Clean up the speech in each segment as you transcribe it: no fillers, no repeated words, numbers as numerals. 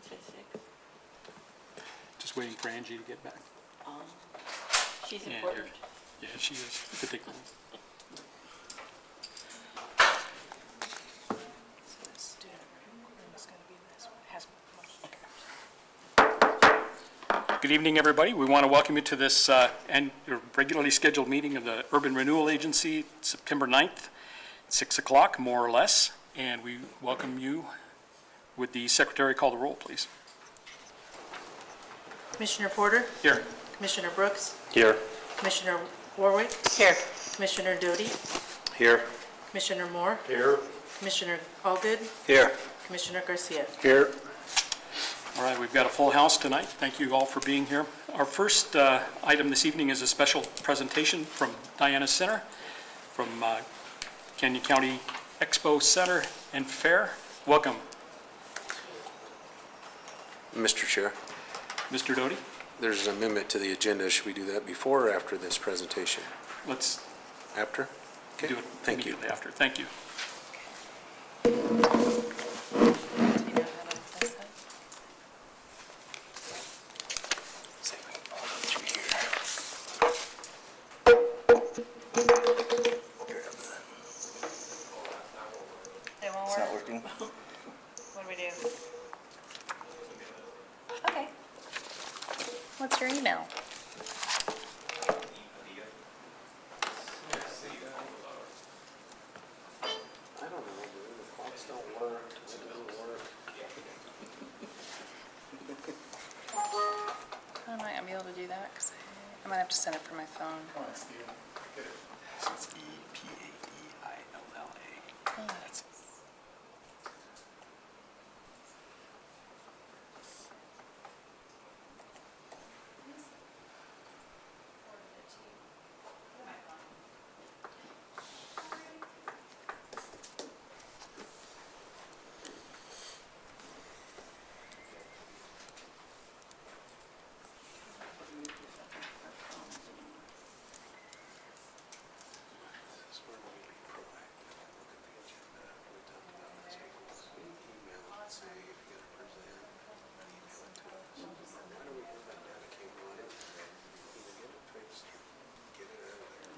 say 6. Just waiting for Angie to get back. She's And important. Yeah, she is, particularly. Good evening, everybody. We want to welcome you to this regularly scheduled meeting of the Urban Renewal Agency, September 9th, 6 o'clock, more or less. And we welcome you. Would the secretary call the roll, please? Commissioner Porter? Here. Commissioner Brooks? Here. Commissioner Warwick? Here. Commissioner Doty? Here. Commissioner Moore? Here. Commissioner Allgood? Here. Commissioner Garcia? Here. All right, we've got a full house tonight. Thank you all for being here. Our first item this evening is a special presentation from Diana Center, from Canyon County Expo Center and Fair. Welcome, Mr. Chair, Mr. Doty. there's an amendment to the agenda. Should we do that before or after this presentation? Let's After? Okay. do it Thank you. immediately after. Thank you. It won't It's not work? working. What do we do? Okay. What's your email? I don't know, the clocks don't work. It doesn't work. I might not be able to do that because I might have to send it from my phone. It's E-P-A-E-I-L-L-A. Oh, that's- This is where we be proactive. Look at the agenda. We talked about this before. Email it, say if you're gonna present, email it to us. Why do we have that data cable on it? Either get it fixed or get it out of there.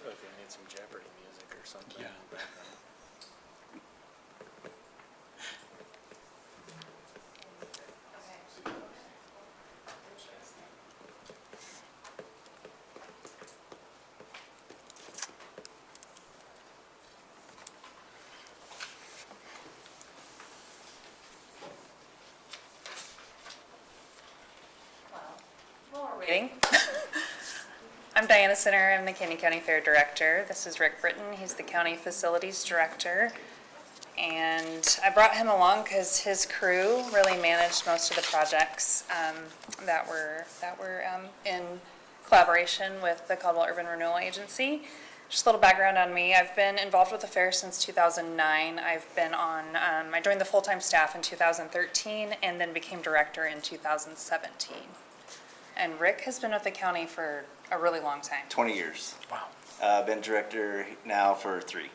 Like they need some Jeopardy music or something Yeah. in the background. While we're waiting. I'm Diana Center. I'm the Canyon County Fair Director. This is Rick Britton. He's the County Facilities Director. And I brought him along because his crew really managed most of the projects that were in collaboration with the Caldwell Urban Renewal Agency. Just a little background on me. I've been involved with the fair since 2009. I joined the full-time staff in 2013 and then became director in 2017. And Rick has been with the county for a really long time. 20 years. Wow. Been director now for 3.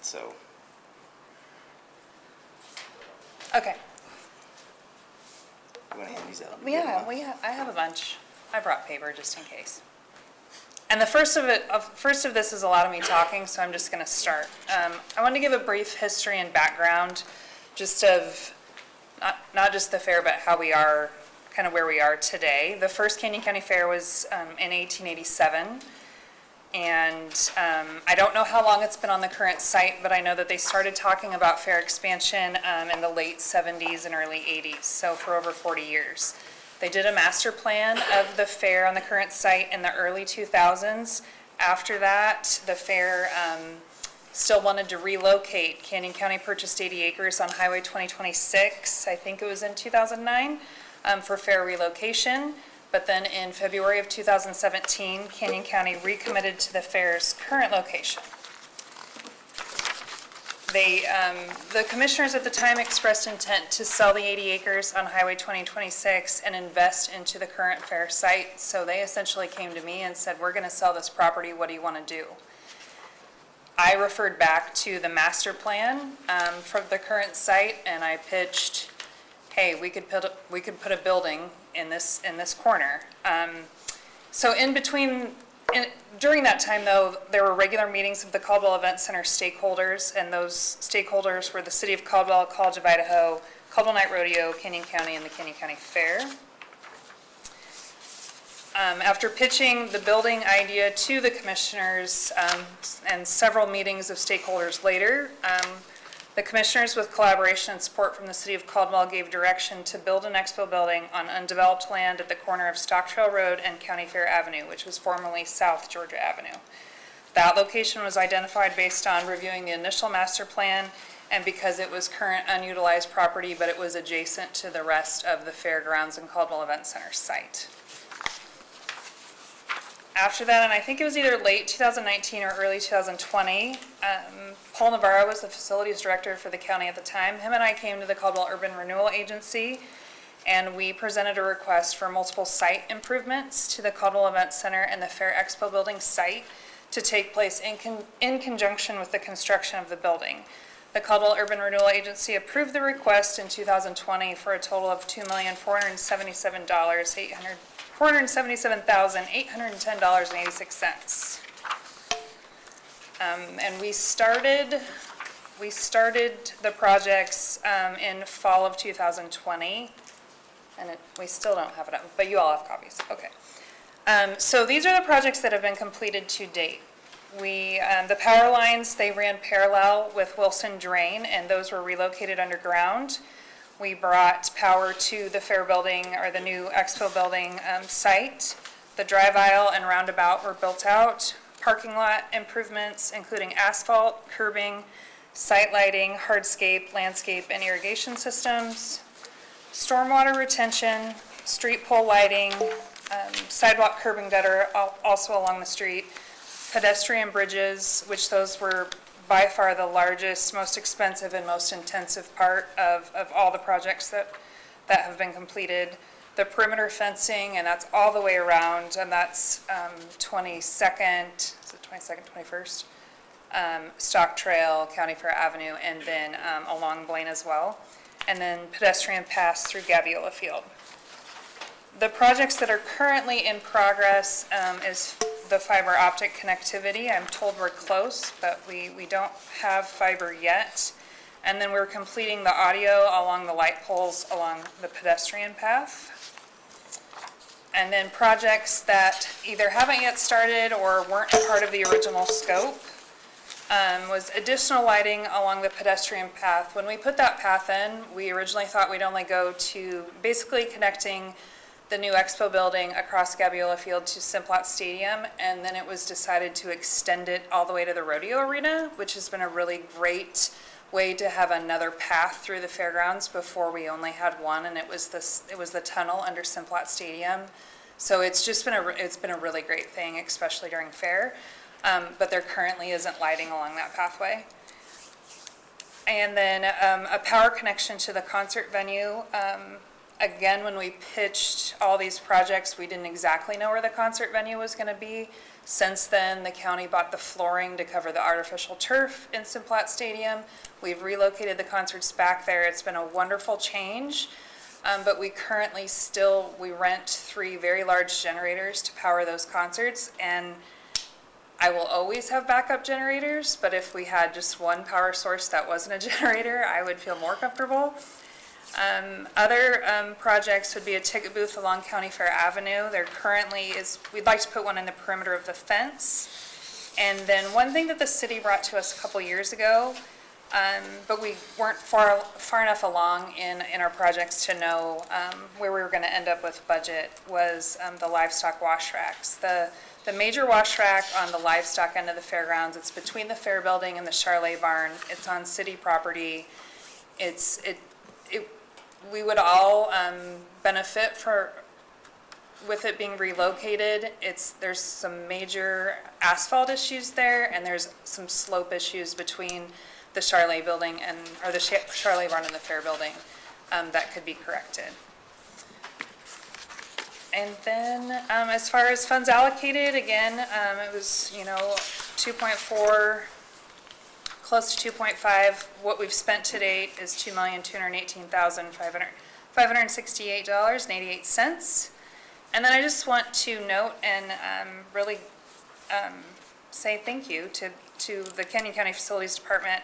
So, Okay. you want to hand these out? Yeah, I have a bunch. I brought paper just in case. And the first of this is a lot of me talking, so I'm just going to start. I want to give a brief history and background, just of not just the fair, but how we are, kind of where we are today. The first Canyon County Fair was in 1887, and I don't know how long it's been on the current site, but I know that they started talking about fair expansion in the late 70s and early 80s, so for over 40 years. They did a master plan of the fair on the current site in the early 2000s. After that, the fair still wanted to relocate. Canyon County purchased 80 acres on Highway 2026, I think it was in 2009, for fair relocation. But then in February of 2017, Canyon County recommitted to the fair's current location. the commissioners at the time expressed intent to sell the 80 acres on Highway 2026 and invest into the current fair site. So they essentially came to me and said, we're gonna sell this property, what do you wanna do? I referred back to the master plan for the current site, and I pitched, hey, we could put a building in this corner. So during that time, though, there were regular meetings of the Caldwell Event Center stakeholders, and those stakeholders were the City of Caldwell, College of Idaho, Caldwell Night Rodeo, Canyon County, and the Canyon County Fair. After pitching the building idea to the commissioners and several meetings of stakeholders later, the commissioners, with collaboration and support from the City of Caldwell, gave direction to build an expo building on undeveloped land at the corner of Stock Trail Road and County Fair Avenue, which was formerly South Georgia Avenue. That location was identified based on reviewing the initial master plan and because it was current unutilized property, but it was adjacent to the rest of the fairgrounds and Caldwell Event Center site. After that, and I think it was either late 2019 or early 2020, Paul Navarro was the facilities director for the county at the time. Him and I came to the Caldwell Urban Renewal Agency, and we presented a request for multiple site improvements to the Caldwell Event Center and the Fair Expo Building site to take place in conjunction with the construction of the building. The Caldwell Urban Renewal Agency approved the request in 2020 for a total of $477,810.86. And we started the projects in fall of 2020, and we still don't have it up, but you all have copies. Okay. So these are the projects that have been completed to date. The power lines, they ran parallel with Wilson Drain, and those were relocated underground. We brought power to the fair building, or the new expo building site. The drive aisle and roundabout were built out. Parking lot improvements, including asphalt, curbing, site lighting, hardscape, landscape, and irrigation systems. Stormwater retention, street pole lighting, sidewalk curb and gutter also along the street. Pedestrian bridges, which those were by far the largest, most expensive, and most intensive part of all the projects that have been completed. The perimeter fencing, and that's all the way around, and that's 22nd, is it 22nd, 21st? Stock Trail, County Fair Avenue, and then along Blaine as well. And then pedestrian pass through Gaviola Field. The projects that are currently in progress is the fiber optic connectivity. I'm told we're close, but we don't have fiber yet. And then we're completing the audio along the light poles along the pedestrian path. And then projects that either haven't yet started or weren't part of the original scope was additional lighting along the pedestrian path. When we put that path in, we originally thought we'd only go to basically connecting the new expo building across Gabiola Field to Simplot Stadium, and then it was decided to extend it all the way to the rodeo arena, which has been a really great way to have another path through the fairgrounds. Before we only had one, and it was the tunnel under Simplot Stadium. So it's been a really great thing, especially during fair. But there currently isn't lighting along that pathway. And then a power connection to the concert venue. Again, when we pitched all these projects, we didn't exactly know where the concert venue was going to be. Since then, the county bought the flooring to cover the artificial turf in Simplot Stadium. We've relocated the concerts back there. It's been a wonderful change, but we currently we rent 3 very large generators to power those concerts, and I will always have backup generators, but if we had just one power source that wasn't a generator, I would feel more comfortable. Other projects would be a ticket booth along County Fair Avenue. There currently is, we'd like to put one in the perimeter of the fence. And then one thing that the city brought to us a couple years ago, but we weren't far enough along in our projects to know where we were going to end up with budget, was the livestock wash racks. The major wash rack on the livestock end of the fairgrounds, it's between the fair building and the Charlet barn. It's on city property. We would all benefit with it being relocated, there's some major asphalt issues there, and there's some slope issues between the Charlet building or the Charlet barn and the Fair building, that could be corrected. And then, as far as funds allocated, again, it was, 2.4, close to 2.5. What we've spent to date is $2,218,568.88. And then I just want to note and really say thank you to the Canyon County Facilities Department.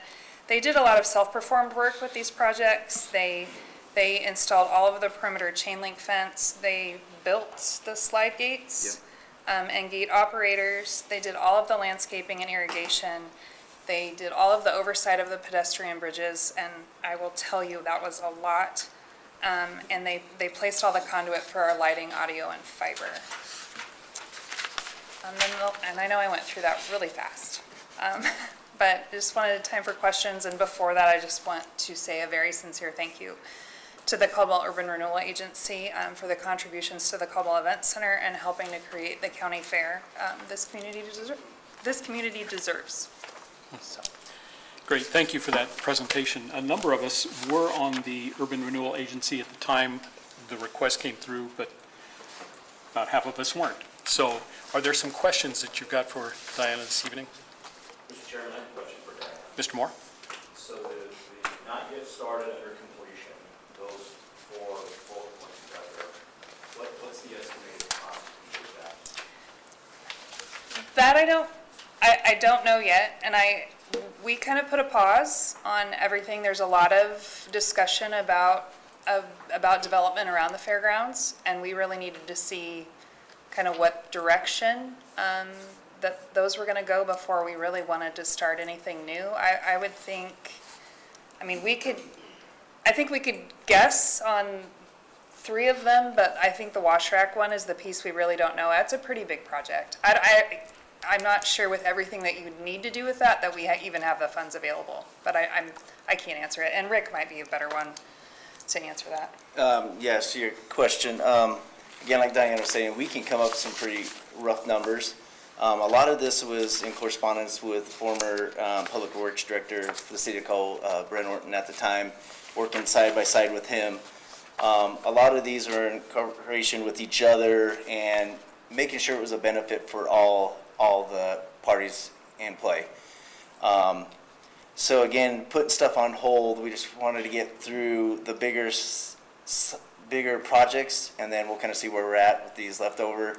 They did a lot of self-performed work with these projects. They installed all of the perimeter chain link fence. They built the slide gates and gate operators. They did all of the landscaping and irrigation. They did all of the oversight of the pedestrian bridges, and I will tell you that was a lot. And they placed all the conduit for our lighting, audio, and fiber. And I know I went through that really fast. But I just wanted time for questions, and before that, I just want to say a very sincere thank you to the Caldwell Urban Renewal Agency for the contributions to the Caldwell Event Center and helping to create the county fair this community deserves. So. Great, thank you for that presentation. A number of us were on the Urban Renewal Agency at the time the request came through, but about half of us weren't. So are there some questions that you've got for Diana this evening? Mr. Chairman, I have a question for Diana. Mr. Moore? So the not yet started under completion, those four bullet points you got there, what's the estimated cost to complete that? That I don't know yet, and we kind of put a pause on everything. There's a lot of discussion about development around the fairgrounds, and we really needed to see kind of what direction that those were going to go before we really wanted to start anything new. I would think, I think we could guess on 3 of them, but I think the wash rack one is the piece we really don't know. That's a pretty big project. I'm not sure with everything that you would need to do with that we even have the funds available, but I can't answer it, and Rick might be a better one to answer that. Yes, your question. Again, like Diana was saying, we can come up with some pretty rough numbers. A lot of this was in correspondence with former Public Works Director for the City of Cole, Brent Orton at the time, working side by side with him. A lot of these were in cooperation with each other and making sure it was a benefit for all the parties in play. So again, putting stuff on hold, we just wanted to get through the bigger projects, and then we'll kind of see where we're at with these leftover.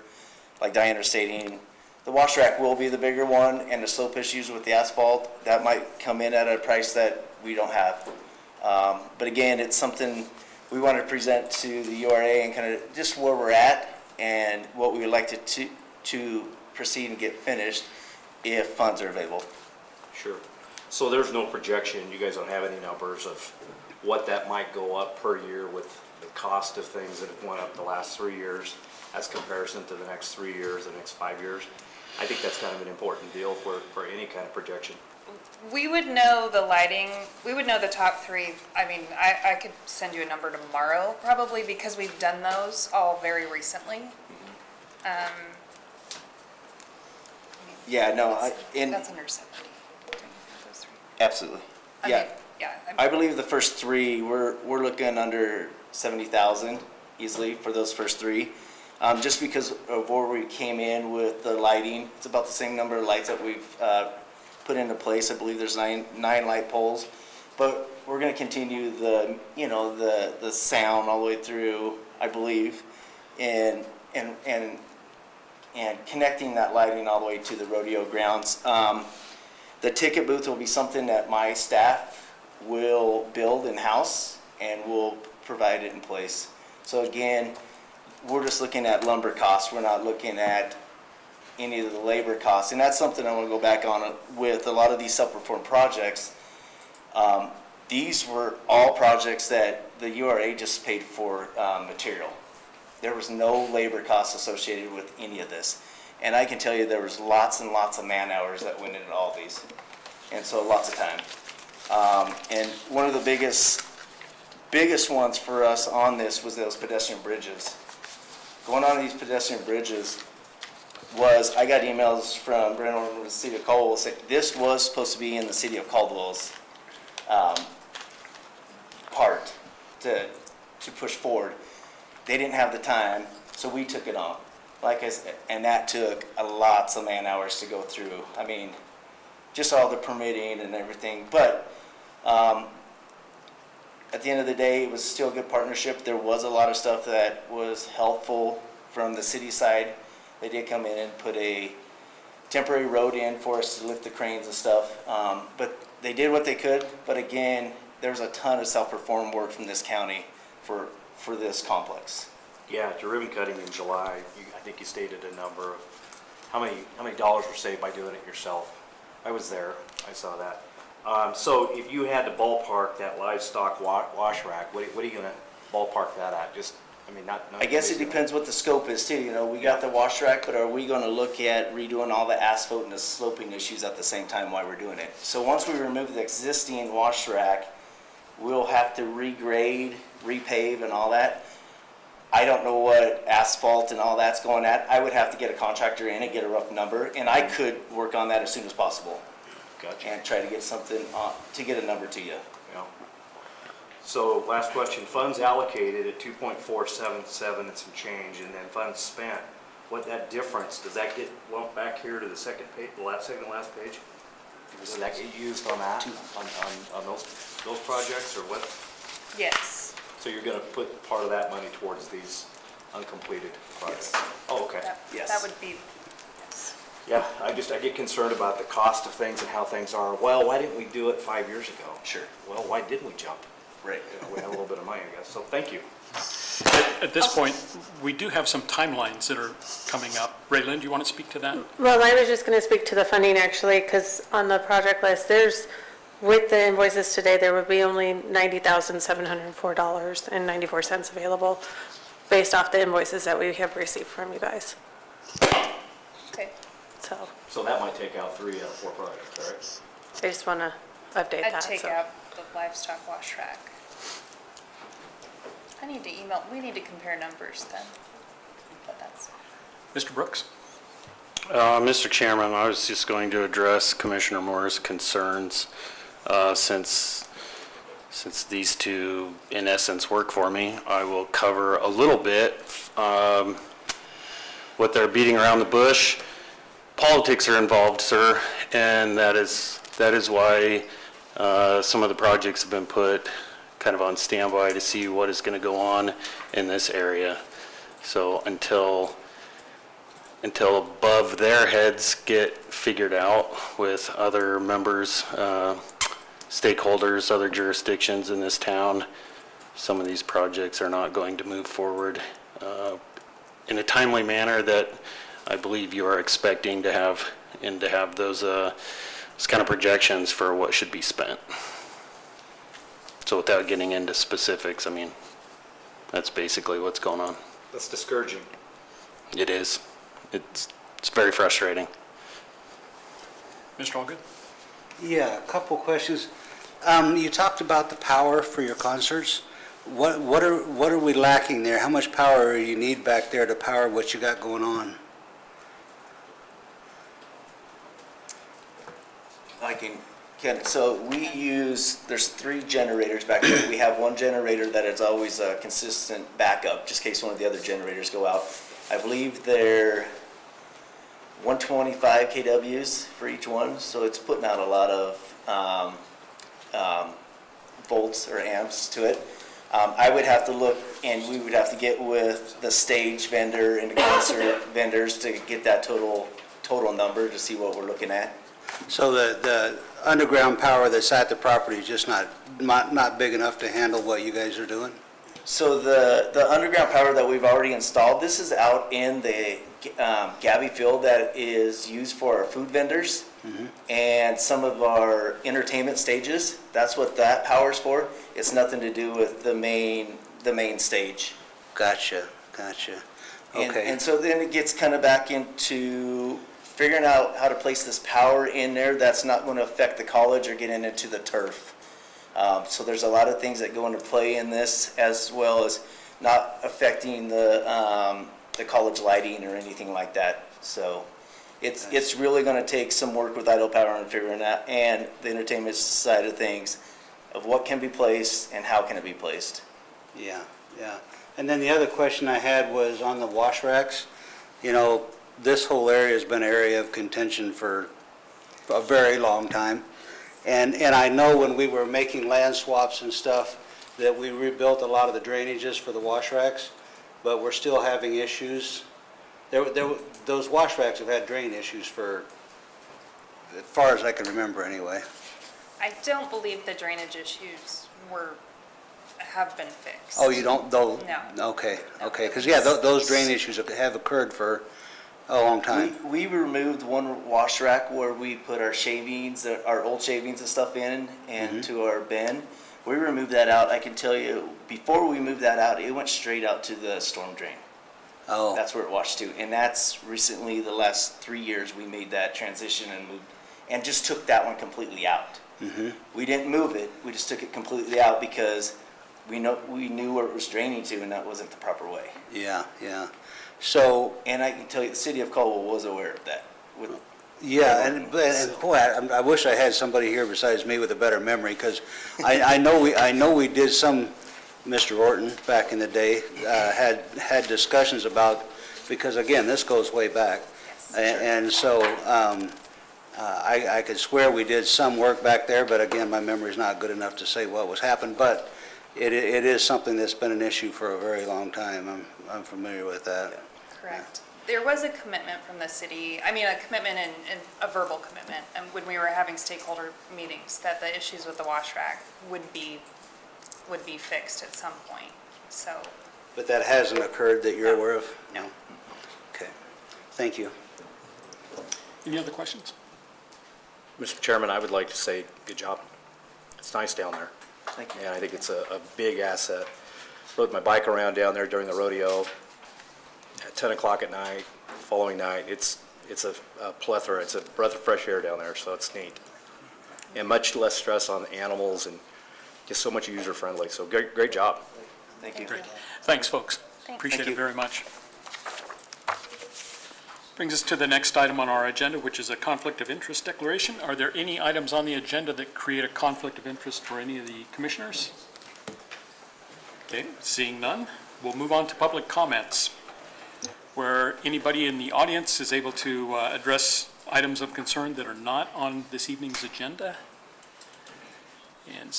Like Diana was stating, the wash rack will be the bigger one, and the slope issues with the asphalt, that might come in at a price that we don't have. But again, it's something we want to present to the URA and kind of just where we're at and what we would like to proceed and get finished if funds are available. Sure. So there's no projection, you guys don't have any numbers of what that might go up per year with the cost of things that have went up the last 3 years as comparison to the next 3 years, the next 5 years? I think that's kind of an important deal for any kind of projection. We would know the lighting, we would know the top 3. I mean, I could send you a number tomorrow probably because we've done those all very recently. Yeah, no, That's under 70. Those 3. absolutely. I Yeah, mean, yeah. I believe the first 3, we're looking under 70,000 easily for those first 3. Just because of where we came in with the lighting, it's about the same number of lights that we've put into place. I believe there's 9 light poles, but we're going to continue the sound all the way through, I believe, and connecting that lighting all the way to the rodeo grounds. The ticket booth will be something that my staff will build in-house and will provide it in place. So again, we're just looking at lumber costs. We're not looking at any of the labor costs. And that's something I want to go back on with a lot of these self-performed projects. These were all projects that the URA just paid for material. There was no labor costs associated with any of this. And I can tell you there was lots and lots of man hours that went into all these. And so lots of time. And one of the biggest ones for us on this was those pedestrian bridges. going on these pedestrian bridges was, I got emails from Renewal from the city of Caldwell saying this was supposed to be in the city of Caldwell's part to push forward. They didn't have the time, so we took it on. Like I said, and that took lots of man hours to go through. I mean, just all the permitting and everything. But at the end of the day, it was still a good partnership. There was a lot of stuff that was helpful from the city side. They did come in and put a temporary road in for us to lift the cranes and stuff. But they did what they could. But again, there's a ton of self-performed work from this county for this complex. Yeah, at your ribbon cutting in July, I think you stated a number of how many dollars were saved by doing it yourself. I was there, I saw that. So if you had to ballpark that livestock wash rack, what are you gonna ballpark that at? Just, I mean, not. I guess it depends what the scope is too. You know, we got the wash rack, but are we gonna look at redoing all the asphalt and the sloping issues at the same time while we're doing it? So once we remove the existing wash rack, we'll have to regrade, repave and all that. I don't know what asphalt and all that's going at. I would have to get a contractor in and get a rough number, and I could work on that as soon as possible. Gotcha. And try to get something, to get a number to you. Yeah. So last question, funds allocated at 2.477 and some change, and then funds spent. What that difference, does that get lumped back here to the second page, second to last page? Does that get used on that, on those projects, or what? Yes. So you're gonna put part of that money towards these uncompleted projects? Yes. Oh, okay. Yes. That would be, yes. Yeah, I get concerned about the cost of things and how things are. Well, why didn't we do it 5 years ago? Sure. Well, why didn't we jump? Right. You know, we had a little bit of money, I guess, so thank you. At this point, we do have some timelines that are coming up. Raylan, do you want to speak to that? Well, I was just going to speak to the funding actually, because on the project list, with the invoices today, there would be only $90,704.94 available based off the invoices that we have received from you guys. Okay. So that might take out 3 out of 4 projects, correct? I just want to update I'd that. take so. out the livestock wash rack. I need to email, we need to compare numbers then, but that's. Mr. Brooks? Mr. Chairman, I was just going to address Commissioner Moore's concerns, since these two, in essence, work for me. I will cover a little bit what they're beating around the bush. Politics are involved, sir, and that is why some of the projects have been put kind of on standby to see what is going to go on in this area. So until above their heads get figured out with other members, stakeholders, other jurisdictions in this town, some of these projects are not going to move forward in a timely manner that I believe you are expecting to have, and to have those kind of projections for what should be spent. So without getting into specifics, I mean, that's basically what's going on. That's discouraging. It is. It's very frustrating. Mr. Allgood? Yeah, a couple questions. You talked about the power for your concerts. What are we lacking there? How much power you need back there to power what you got going on? So we use, there's 3 generators back there. We have one generator that is always a consistent backup, just in case one of the other generators go out. I believe they're 125 kWs for each one, so it's putting out a lot of volts or amps to it. I would have to look, and we would have to get with the stage vendor and the concert vendors to get that total number to see what we're looking at. So the underground power that's at the property is just not big enough to handle what you guys are doing? So the underground power that we've already installed, this is out in the Gabby field that is used for our food vendors and some of our entertainment stages. That's what that power's for. It's nothing to do with the main stage. Gotcha. Okay. And so then it gets kind of back into figuring out how to place this power in there that's not going to affect the college or getting into the turf. So there's a lot of things that go into play in this, as well as not affecting the the college lighting or anything like that. So it's really gonna take some work with Idaho Power and figuring that, and the entertainment side of things, of what can be placed and how can it be placed. Yeah, yeah. And then the other question I had was on the wash racks. You know, this whole area has been an area of contention for a very long time. And I know when we were making land swaps and stuff, that we rebuilt a lot of the drainages for the wash racks, but we're still having issues. Those wash racks have had drain issues for, as far as I can remember anyway. I don't believe the drainage issues have been fixed. Oh, you don't, though? No. Okay, No. okay, because yeah, those drain issues have occurred for a long time. We removed one wash rack where we put our shavings, our old shavings and stuff in, and to our bin. We removed that out. I can tell you, before we moved that out, it went straight out to the storm drain. Oh, That's where it washed to. And that's recently, the last 3 years, we made that transition and moved, and just took that one completely out. We didn't move it, we just took it completely out because we knew where it was draining to, and that wasn't the proper way. yeah, yeah. So, And I can tell you, the city of Caldwell was aware of that. yeah, and boy, I wish I had somebody here besides me with a better memory, because I know we did some, Mr. Orton, back in the day, had discussions about, because again, this goes way back. Yes. And so, I could swear we did some work back there, but again, my memory's not good enough to say what was happened, but it is something that's been an issue for a very long time. I'm familiar with that. Correct. There was a commitment from the city, I mean, a commitment and a verbal commitment, and when we were having stakeholder meetings, that the issues with the wash rack would be fixed at some point, so. But that hasn't occurred that you're aware of? No. Okay, thank you. Any other questions? Mr. Chairman, I would like to say, good job. It's nice down there. Thank you. And I think it's a big asset. Rode my bike around down there during the rodeo at 10 o'clock at night, following night. It's a plethora, it's a breath of fresh air down there, so it's neat. And much less stress on the animals and just so much user-friendly, so great job. Thank you. Great. Thanks, folks. Thanks. Appreciate Thank it you. very much. Brings us to the next item on our agenda, which is a conflict of interest declaration. Are there any items on the agenda that create a conflict of interest for any of the commissioners? Okay, seeing none, we'll move on to public comments, where anybody in the audience is able to address items of concern that are not on this evening's agenda. And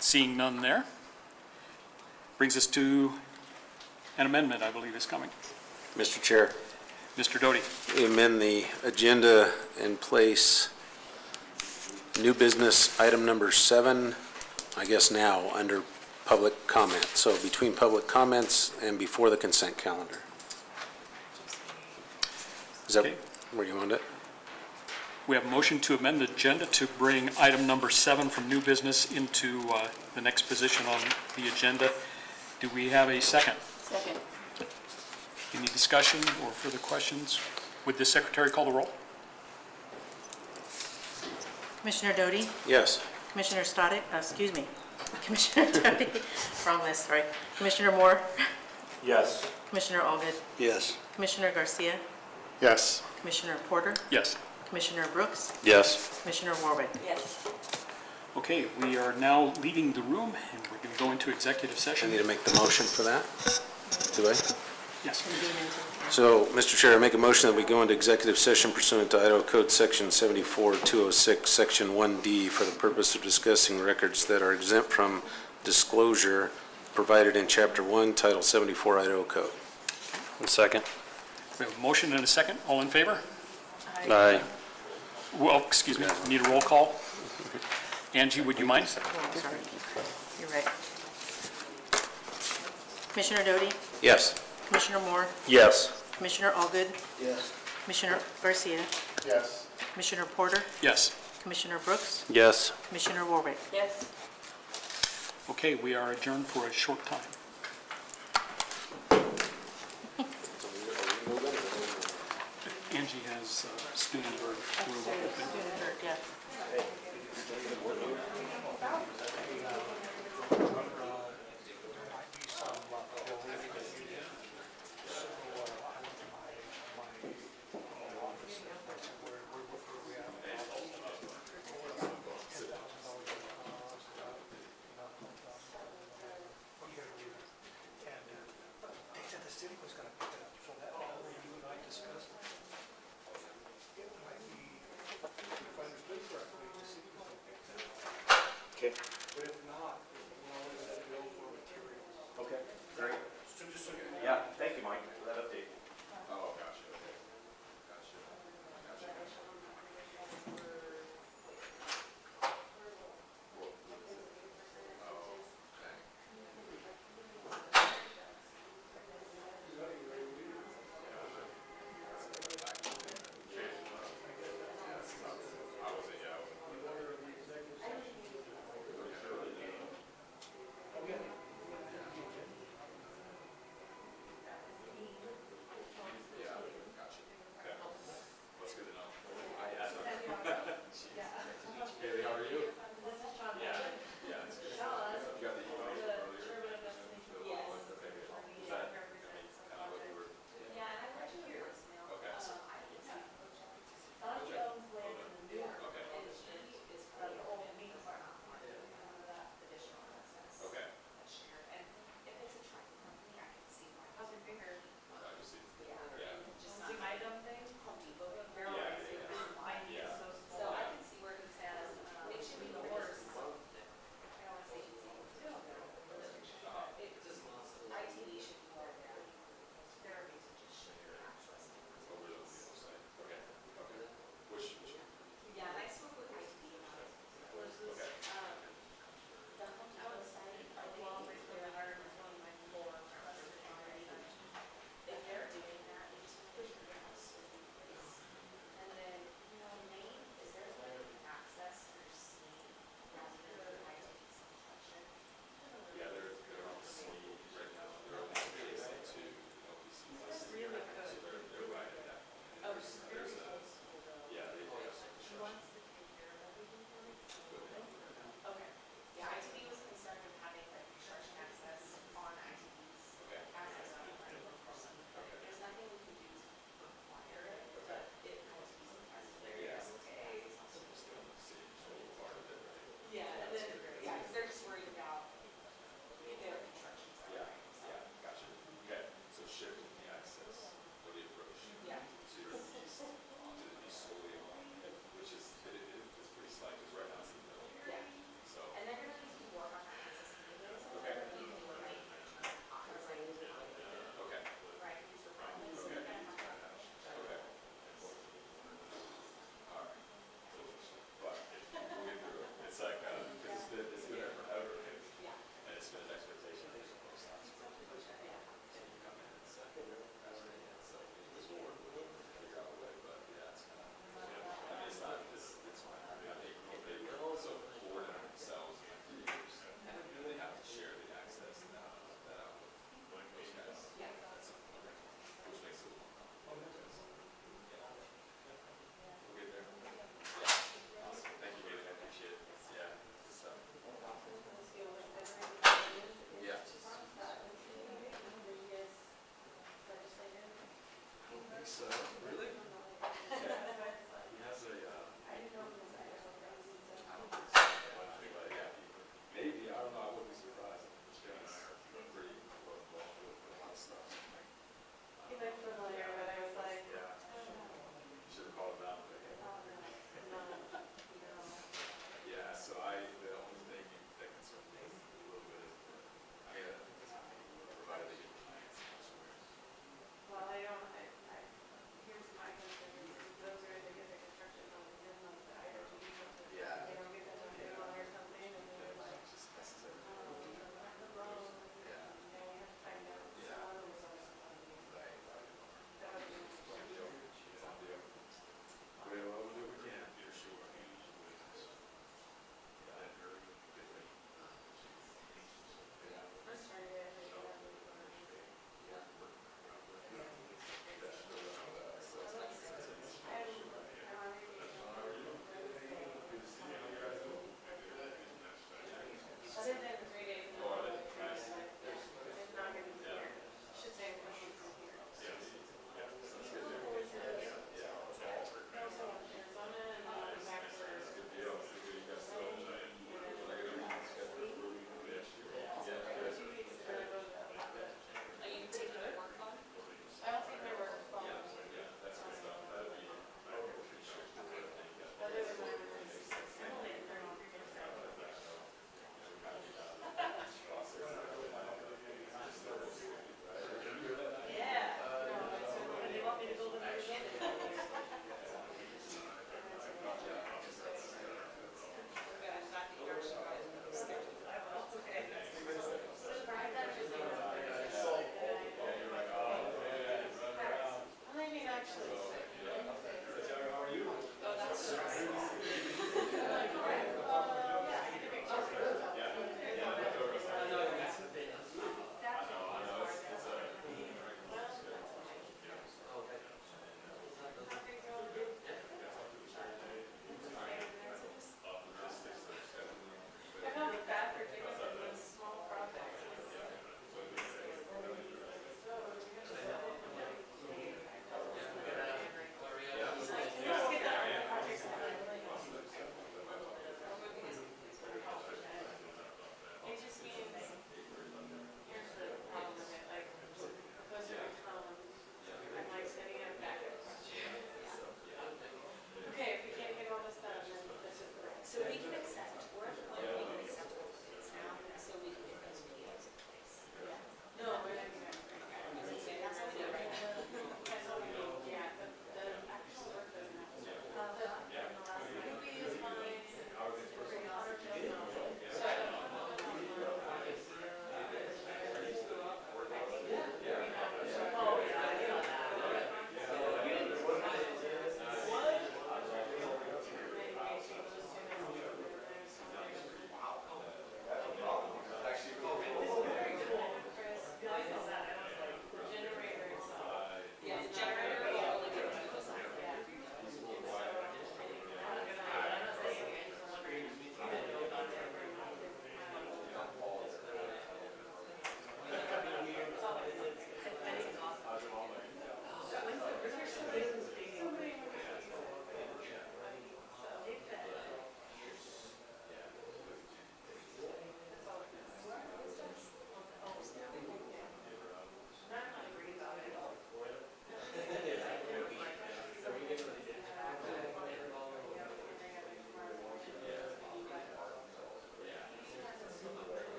seeing none there, brings us to an amendment, I believe, is coming. Mr. Chair, Mr. Doty. we amend the agenda and place new business item number 7, I guess now, under public comment. So between public comments and before the consent calendar. Is that Okay. where you want it? We have a motion to amend the agenda to bring item number 7 from new business into the next position on the agenda. Do we have a second? Second. Any discussion or further questions? Would the secretary call the roll? Commissioner Doty, Yes. Commissioner Stotty, excuse me, Commissioner Doty, wrong list, sorry. Commissioner Moore, Yes. Commissioner Allgood, Yes. Commissioner Garcia, Yes. Commissioner Porter, Yes. Commissioner Brooks, Yes. Commissioner Warwick. Yes. Okay, we are now leaving the room, and we're going to go into executive I session. need to make the motion for that? Do I? Yes. So, Mr. Chair, I make a motion that we go into executive session pursuant to Idaho Code Section 74-206, Section 1D, for the purpose of discussing records that are exempt from disclosure provided in Chapter 1, Title 74 Idaho Code. Second. We have a motion and a second. All in favor? Aye. Well, excuse me, need a roll call. Angie, would you mind? Oh, sorry. You're right. Commissioner Doty, Yes. Commissioner Moore, Yes. Commissioner Allgood, Yes. Commissioner Garcia, Yes. Commissioner Porter, Yes. Commissioner Brooks, Yes. Commissioner Warwick. Yes. Okay, we are adjourned for a short time. Angie has student or room open. Yeah. Okay. But if not, we'll always have to bill for materials. Okay, great. So just so you know. Yeah, thank you, Mike, for that update. Oh, gotcha, okay. Gotcha.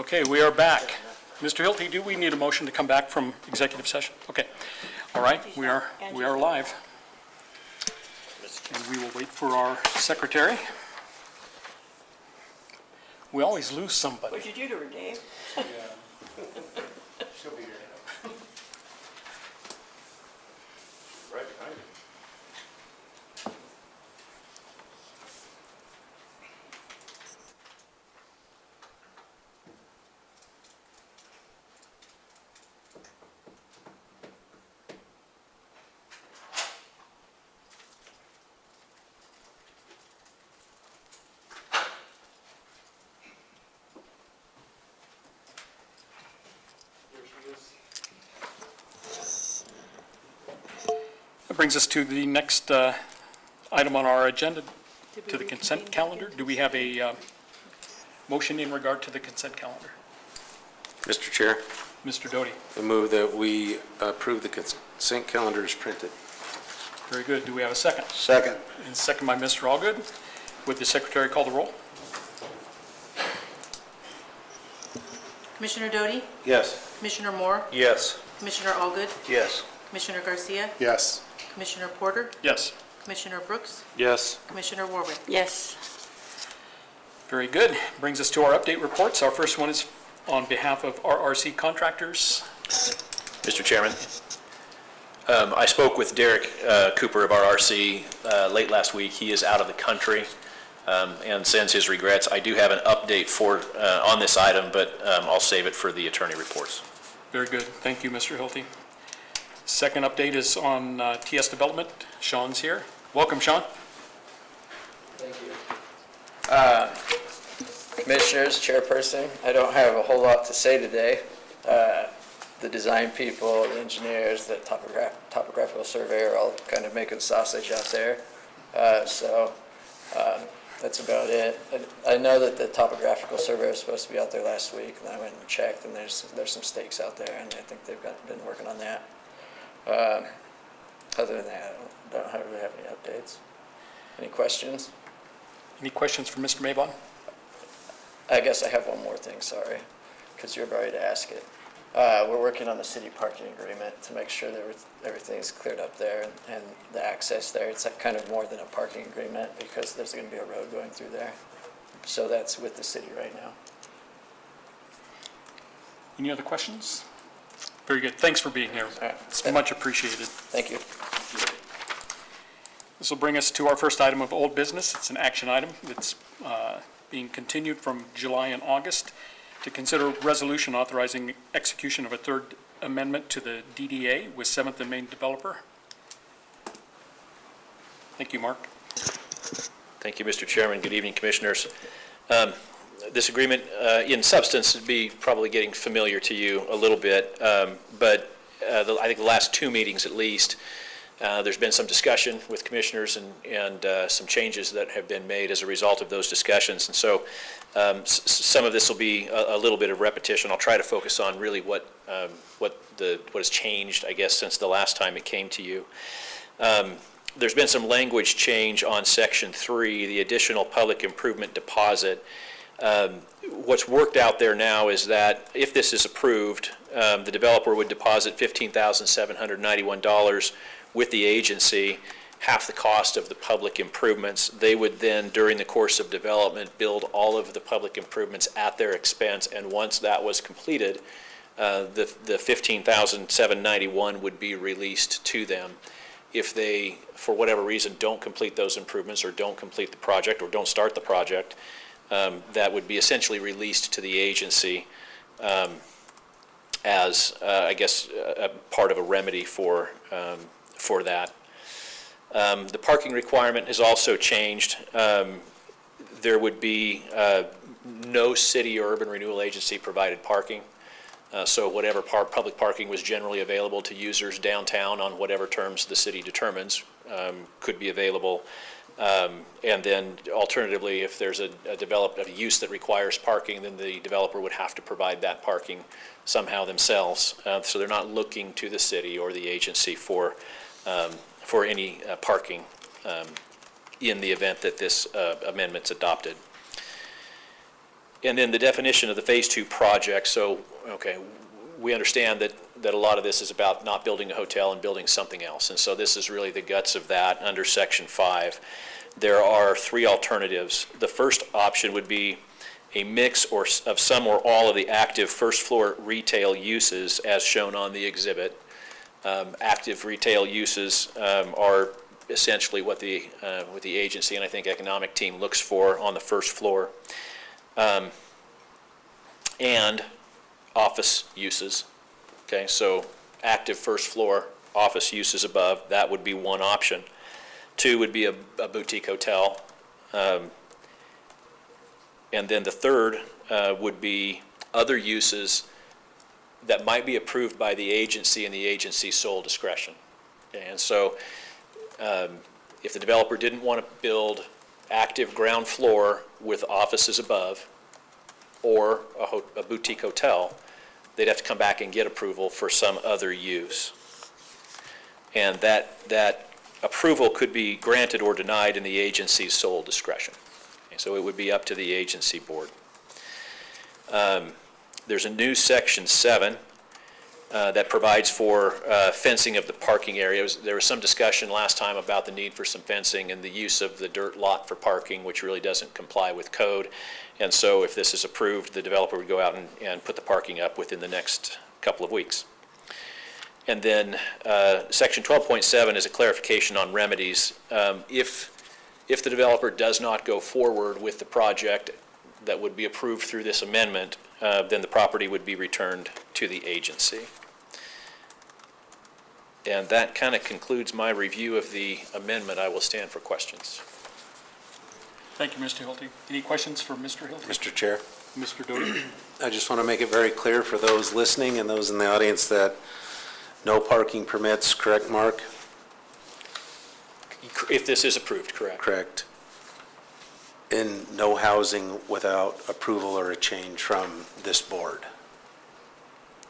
Okay, we are back. Mr. Hilty, do we need a motion to come back from executive session? Okay. All right, we are live. And we will wait for our secretary. We always lose somebody. What'd you do to her, Dave? She'll be here. Right behind you. That brings us to the next item on our agenda, to the consent calendar. Do we have a motion in regard to the consent calendar? Mr. Chair, Mr. Doty? I move that we approve the consent calendar as printed. Very good. Do we have a second? Second. And second by Mr. Allgood. Would the secretary call the roll? Commissioner Doty? Yes. Commissioner Moore? Yes. Commissioner Allgood? Yes. Commissioner Garcia? Yes. Commissioner Porter? Yes. Commissioner Brooks? Yes. Commissioner Warwick? Yes. Very good. Brings us to our update reports. Our first one is on behalf of RRC Contractors. Mr. Chairman, I spoke with Derek Cooper of RRC late last week. He is out of the country and sends his regrets. I do have an update on this item, but I'll save it for the attorney reports. Very good. Thank you, Mr. Hilty. Second update is on TS Development. Sean's here. Welcome, Sean. Commissioners, Chairperson, I don't have a whole lot to say today. The design people, the engineers, the topographical surveyor, all kind of making sausage out there. So that's about it. I know that the topographical surveyor was supposed to be out there last week, and I went and checked, and there's some stakes out there, and I think they've been working on that. Other than that, I don't really have any updates. Any questions? Any questions for Mr. Mabon? I guess I have one more thing, sorry, because you're ready to ask it. We're working on the city parking agreement to make sure that everything's cleared up there and the access there. It's kind of more than a parking agreement because there's going to be a road going through there. So that's with the city right now. Any other questions? Very good. Thanks for being here. All right. It's much appreciated. Thank you. This will bring us to our first item of old business. It's an action item that's being continued from July and August to consider resolution authorizing execution of a third amendment to the DDA with 7th and Main developer. Thank you, Mark. Thank you, Mr. Chairman. Good evening, Commissioners. This agreement, in substance, would be probably getting familiar to you a little bit, but I think the last two meetings at least, there's been some discussion with commissioners and some changes that have been made as a result of those discussions. And so some of this will be a little bit of repetition. I'll try to focus on really what has changed, I guess, since the last time it came to you. There's been some language change on Section 3, the additional public improvement deposit. What's worked out there now is that if this is approved, the developer would deposit $15,791 with the agency, half the cost of the public improvements. They would then, during the course of development, build all of the public improvements at their expense, and once that was completed, the $15,791 would be released to them. If they, for whatever reason, don't complete those improvements or don't complete the project or don't start the project, that would be essentially released to the agency as, I guess, a part of a remedy for that. The parking requirement has also changed. There would be no city or urban renewal agency provided parking. So whatever public parking was generally available to users downtown on whatever terms the city determines could be available. And then alternatively, if there's a use that requires parking, then the developer would have to provide that parking somehow themselves. So they're not looking to the city or the agency for any parking in the event that this amendment's adopted. And then the definition of the Phase 2 project, so, okay, we understand that a lot of this is about not building a hotel and building something else. And so this is really the guts of that under Section 5. There are 3 alternatives. The first option would be a mix of some or all of the active first floor retail uses as shown on the exhibit. Active retail uses are essentially what the agency and I think economic team looks for on the first floor. And office uses. Okay, so active first floor, office uses above, that would be one option. 2 would be a boutique hotel. And then the third would be other uses that might be approved by the agency and the agency's sole discretion. Okay, and so if the developer didn't want to build active ground floor with offices above or a boutique hotel, they'd have to come back and get approval for some other use. And that approval could be granted or denied in the agency's sole discretion. Okay, so it would be up to the agency board. There's a new Section 7 that provides for fencing of the parking areas. There was some discussion last time about the need for some fencing and the use of the dirt lot for parking, which really doesn't comply with code. And so if this is approved, the developer would go out and put the parking up within the next couple of weeks. And then Section 12.7 is a clarification on remedies. If the developer does not go forward with the project that would be approved through this amendment, then the property would be returned to the agency. And that kind of concludes my review of the amendment. I will stand for questions. Thank you, Mr. Hilty. Any questions for Mr. Hilty? Mr. Chair, Mr. Doty? I just want to make it very clear for those listening and those in the audience that no parking permits, correct, Mark? If this is approved, correct? Correct. And no housing without approval or a change from this board.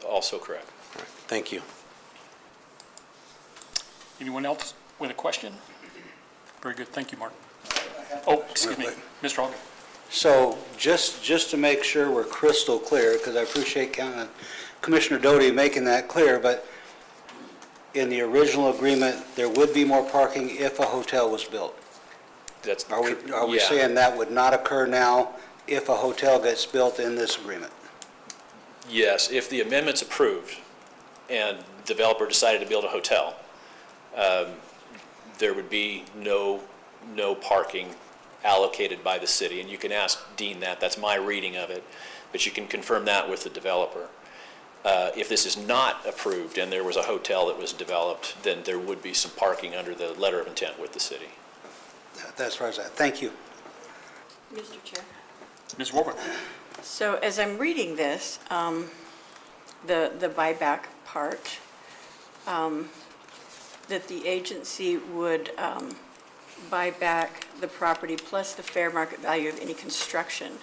Also correct. All right, thank you. Anyone else with a question? Very good, thank you, Mark. Oh, excuse me, Mr. Alden. So just to make sure we're crystal clear, because I appreciate Commissioner Doty making that clear, but in the original agreement, there would be more parking if a hotel was built. Are we yeah. saying that would not occur now if a hotel gets built in this agreement? Yes, if the amendment's approved and the developer decided to build a hotel, there would be no parking allocated by the city. And you can ask Dean that, that's my reading of it, but you can confirm that with the developer. If this is not approved and there was a hotel that was developed, then there would be some parking under the letter of intent with the city. That's where I was at. Thank you. Mr. Chair. Ms. Warwick? So as I'm reading this, the buyback part, that the agency would buy back the property plus the fair market value of any construction.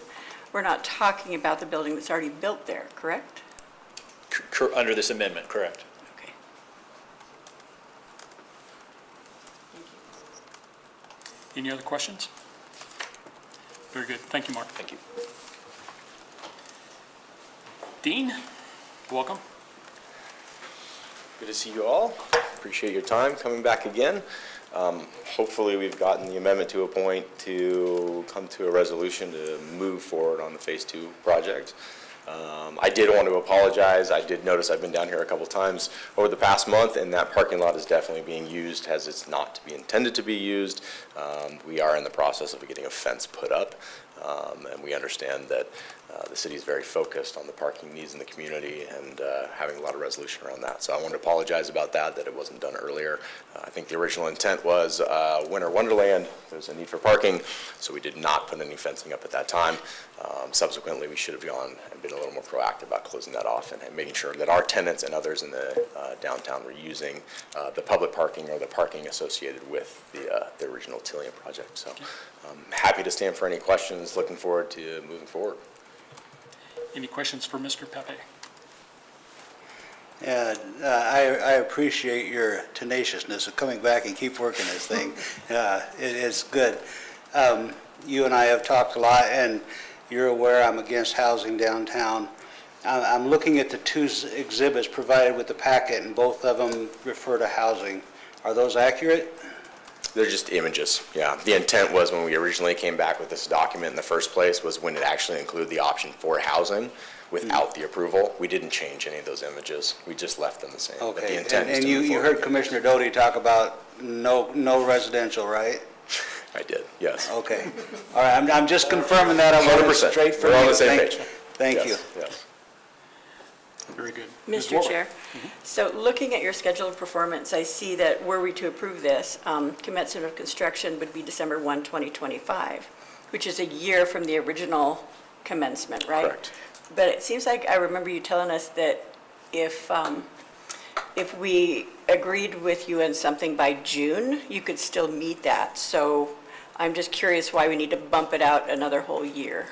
We're not talking about the building that's already built there, correct? Under this amendment, correct. Okay. Any other questions? Very good, thank you, Mark. Thank you. Dean, welcome. Good to see you all. Appreciate your time coming back again. Hopefully we've gotten the amendment to a point to come to a resolution to move forward on the Phase 2 project. I did want to apologize. I did notice I've been down here a couple times over the past month, and that parking lot is definitely being used as it's not to be intended to be used. We are in the process of getting a fence put up, and we understand that the city is very focused on the parking needs in the community and having a lot of resolution around that. So I want to apologize about that it wasn't done earlier. I think the original intent was Winter Wonderland. There's a need for parking, so we did not put any fencing up at that time. Subsequently, we should have gone and been a little more proactive about closing that off and making sure that our tenants and others in the downtown were using the public parking or the parking associated with the original Tillian project. So I'm happy to stand for any questions. Looking forward to moving forward. Any questions for Mr. Pepe? And I appreciate your tenaciousness of coming back and keep working this thing. It is good. You and I have talked a lot, and you're aware I'm against housing downtown. I'm looking at the two exhibits provided with the packet, and both of them refer to housing. Are those accurate? They're just images, yeah. The intent was when we originally came back with this document in the first place was when it actually included the option for housing without the approval. We didn't change any of those images. We just left them the same. But the Okay, intent is and to move you forward. heard Commissioner Doty talk about no residential, right? I did, yes. Okay. All right, I'm just confirming that. I want it 100%. straight from We're on you. the same Thank- page. Thank you. Yes, yes. Very good. Ms. Mr. Warwick. Chair, so looking at your schedule of performance, I see that were we to approve this, commencement of construction would be December 1, 2025, which is a year from the original commencement, right? Correct. But it seems like I remember you telling us that if we agreed with you on something by June, you could still meet that. So I'm just curious why we need to bump it out another whole year.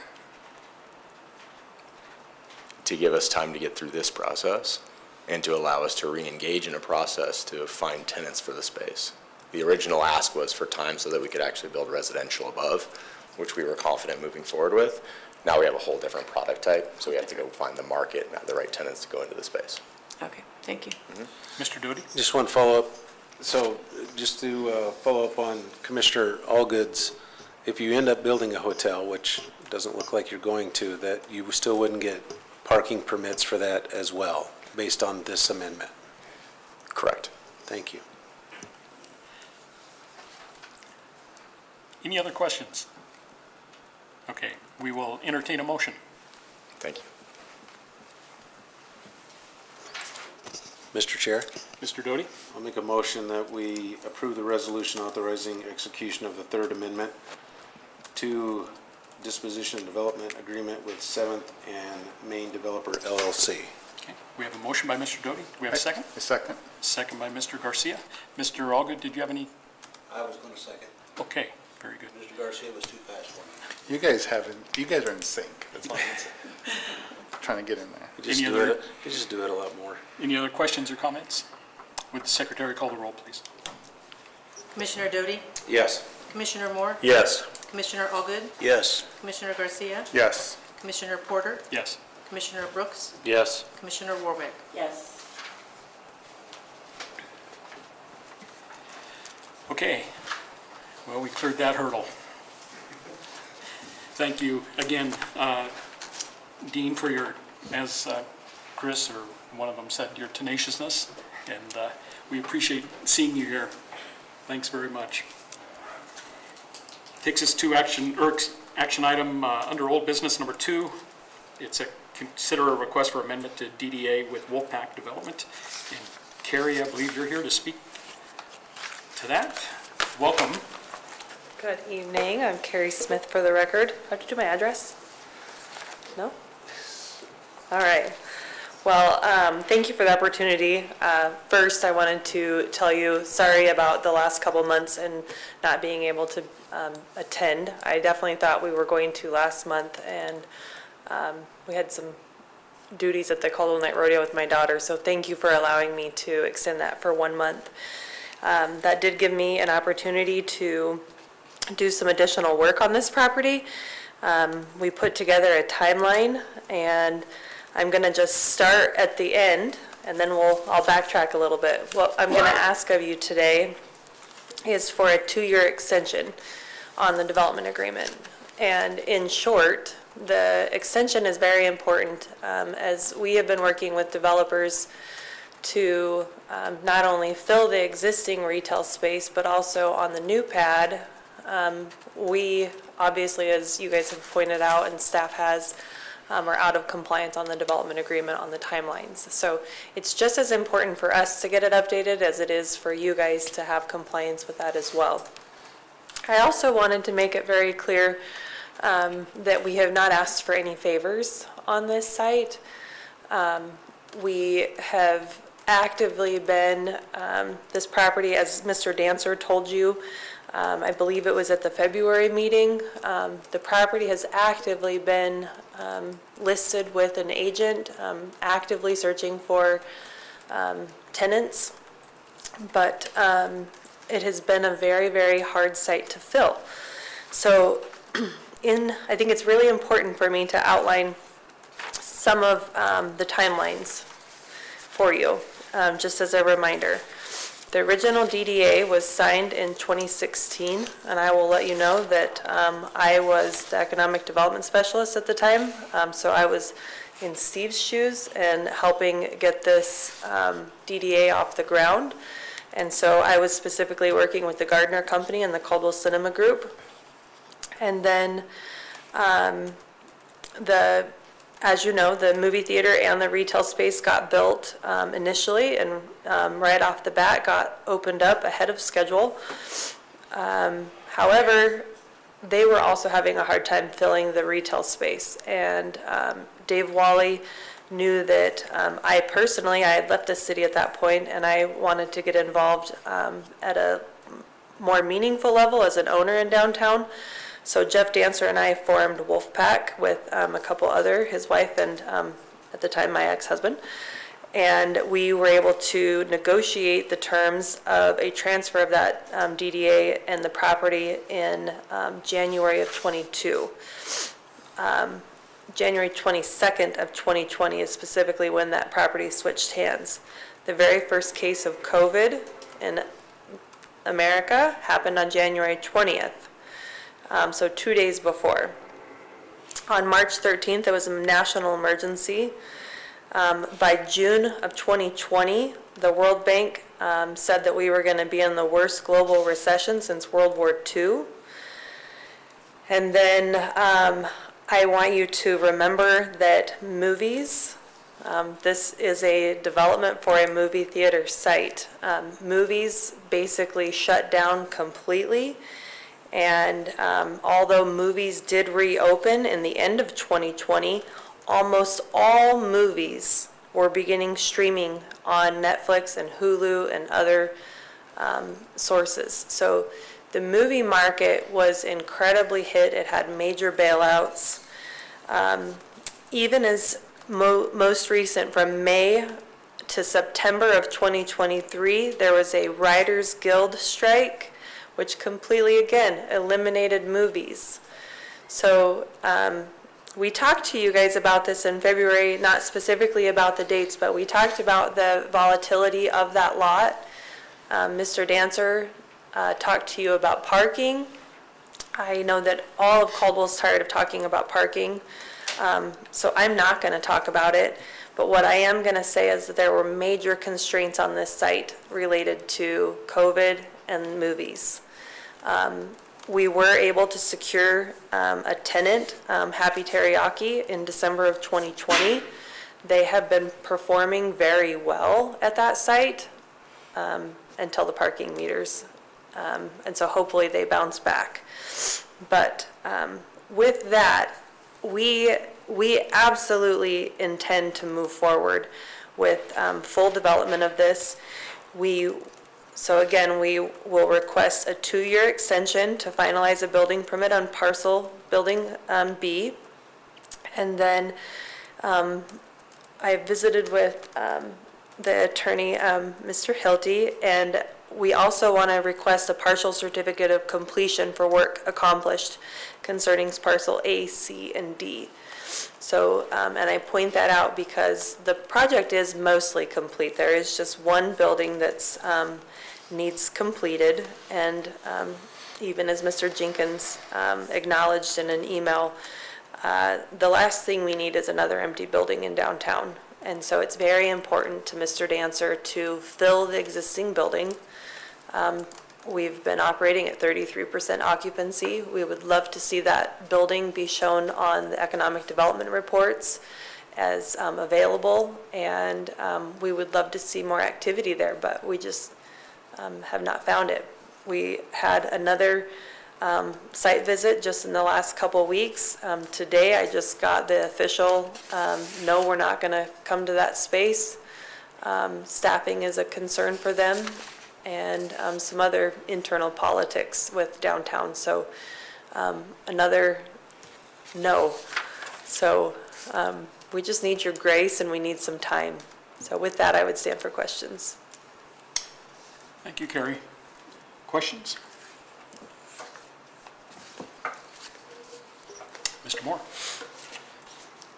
To give us time to get through this process and to allow us to re-engage in a process to find tenants for the space. The original ask was for time so that we could actually build residential above, which we were confident moving forward with. Now we have a whole different product type, so we have to go find the market and have the right tenants to go into the space. Okay, thank you. Mr. Doty? Just one follow-up. So just to follow up on Commissioner Allgood's, if you end up building a hotel, which doesn't look like you're going to, that you still wouldn't get parking permits for that as well, based on this amendment? Correct. Thank you. Any other questions? Okay, we will entertain a motion. Thank you. Mr. Chair, Mr. Doty? I'll make a motion that we approve the resolution authorizing execution of the Third Amendment to Disposition and Development Agreement with Seventh and Main Developer LLC. Okay, we have a motion by Mr. Doty. Do we have a second? A second. Second by Mr. Garcia. Mr. Allgood, did you have any? I was going to second. Okay, very good. Mr. Garcia was too fast for me. You guys are in sync. That's all I can say. Trying to get in there. Any other- You just do it a lot more. Any other questions or comments? Would the secretary call the roll, please? Commissioner Doty? Yes. Commissioner Moore? Yes. Commissioner Allgood? Yes. Commissioner Garcia? Yes. Commissioner Porter? Yes. Commissioner Brooks? Yes. Commissioner Warwick? Yes. Okay, well, we cleared that hurdle. Thank you again, Dean, for your, as Chris or one of them said, your tenaciousness, and we appreciate seeing you here. Thanks very much. Takes us to action item under old business number 2. It's a consider a request for amendment to DDA with Wolfpack Development. And Carrie, I believe you're here to speak to that. Welcome. Good evening, I'm Carrie Smith for the record. How'd you do my address? No? All right. Well, thank you for the opportunity. First, I wanted to tell you, sorry about the last couple months and not being able to attend. I definitely thought we were going to last month, and we had some duties at the Caldwell Night Rodeo with my daughter, so thank you for allowing me to extend that for 1 month. That did give me an opportunity to do some additional work on this property. We put together a timeline, and I'm going to just start at the end, and then I'll backtrack a little bit. What I'm going to ask of you today is for a 2-year extension on the development agreement. And in short, the extension is very important, as we have been working with developers to not only fill the existing retail space, but also on the new pad. We obviously, as you guys have pointed out and staff has, are out of compliance on the development agreement on the timelines. So it's just as important for us to get it updated as it is for you guys to have compliance with that as well. I also wanted to make it very clear that we have not asked for any favors on this site. We have actively been, this property, as Mr. Dancer told you, I believe it was at the February meeting, the property has actively been listed with an agent, actively searching for tenants, but it has been a very, very hard site to fill. So I think it's really important for me to outline some of the timelines for you, just as a reminder. The original DDA was signed in 2016, and I will let you know that I was the economic development specialist at the time, so I was in Steve's shoes and helping get this DDA off the ground. And so I was specifically working with the Gardner Company and the Caldwell Cinema Group. And then as you know, the movie theater and the retail space got built initially, and right off the bat got opened up ahead of schedule. However, they were also having a hard time filling the retail space, and Dave Wally knew that I had left the city at that point, and I wanted to get involved at a more meaningful level as an owner in downtown. So Jeff Dancer and I formed Wolfpack with a couple other, his wife and at the time my ex-husband. And we were able to negotiate the terms of a transfer of that DDA and the property in January of 22. January 22nd of 2020 is specifically when that property switched hands. The very first case of COVID in America happened on January 20th. So 2 days before. On March 13th, it was a national emergency. By June of 2020, the World Bank said that we were going to be in the worst global recession since World War II. And then I want you to remember that movies, this is a development for a movie theater site. Movies basically shut down completely. And although movies did reopen in the end of 2020, almost all movies were beginning streaming on Netflix and Hulu and other sources. So the movie market was incredibly hit. It had major bailouts. Even as most recent, from May to September of 2023, there was a Writers Guild strike, which completely, again, eliminated movies. So we talked to you guys about this in February, not specifically about the dates, but we talked about the volatility of that lot. Mr. Dancer talked to you about parking. I know that all of Caldwell's tired of talking about parking, so I'm not going to talk about it. But what I am going to say is that there were major constraints on this site related to COVID and movies. We were able to secure a tenant, Happy Teriyaki, in December of 2020. They have been performing very well at that site until the parking meters. And so hopefully they bounce back. But with that, we absolutely intend to move forward with full development of this. So again, we will request a 2-year extension to finalize a building permit on parcel building B. And then I visited with the attorney, Mr. Hilty, and we also want to request a partial certificate of completion for work accomplished concerning parcel A, C, and D. So, and I point that out because the project is mostly complete. There is just one building that's needs completed, and even as Mr. Jenkins acknowledged in an email, the last thing we need is another empty building in downtown. And so it's very important to Mr. Dancer to fill the existing building. We've been operating at 33% occupancy. We would love to see that building be shown on the economic development reports as available, and we would love to see more activity there, but we just have not found it. We had another site visit just in the last couple weeks. Today I just got the official, no, we're not going to come to that space. Staffing is a concern for them, and some other internal politics with downtown. So another no. So we just need your grace and we need some time. So with that, I would stand for questions. Thank you, Carrie. Questions? Mr. Moore?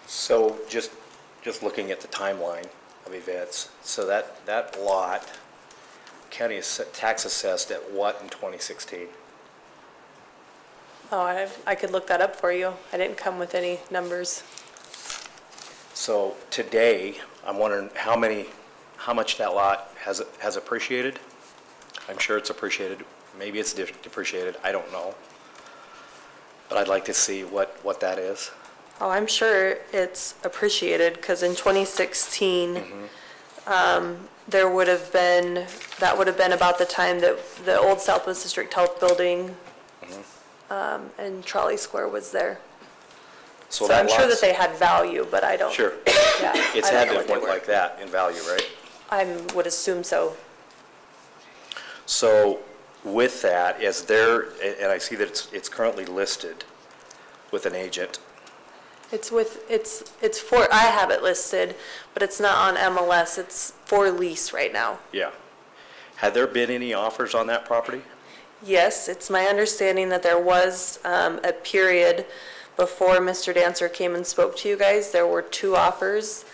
So just looking at the timeline of events, so that lot, county is tax assessed at what in 2016? Oh, I could look that up for you. I didn't come with any numbers. So today, I'm wondering how much that lot has appreciated? I'm sure it's appreciated. Maybe it's depreciated. I don't know. But I'd like to see what that is. Oh, I'm sure it's appreciated, because in 2016, there would have been, that would have been about the time that the old Southwest District Health Building and Trolley Square was there. So that I'm sure that lot's- they had value, but I don't. Sure. Yeah, It's I don't had know to what they went were. like that in value, right? I would assume so. So with that, is there, and I see that it's currently listed with an agent. It's for, I have it listed, but it's not on MLS. It's for lease right now. Yeah. Had there been any offers on that property? Yes, it's my understanding that there was a period before Mr. Dancer came and spoke to you guys. There were 2 offers.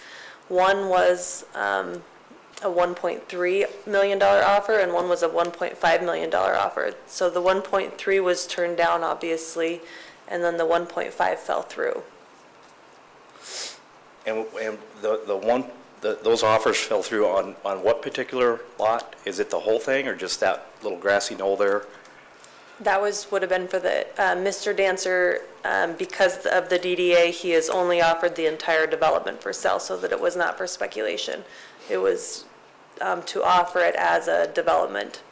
One was a $1.3 million offer, and one was a $1.5 million offer. So the 1.3 was turned down, obviously, and then the 1.5 fell through. And those offers fell through on what particular lot? Is it the whole thing or just that little grassy knoll there? That would have been for the, Mr. Dancer, because of the DDA, he has only offered the entire development for sale, so that it was not for speculation. It was to offer it as a development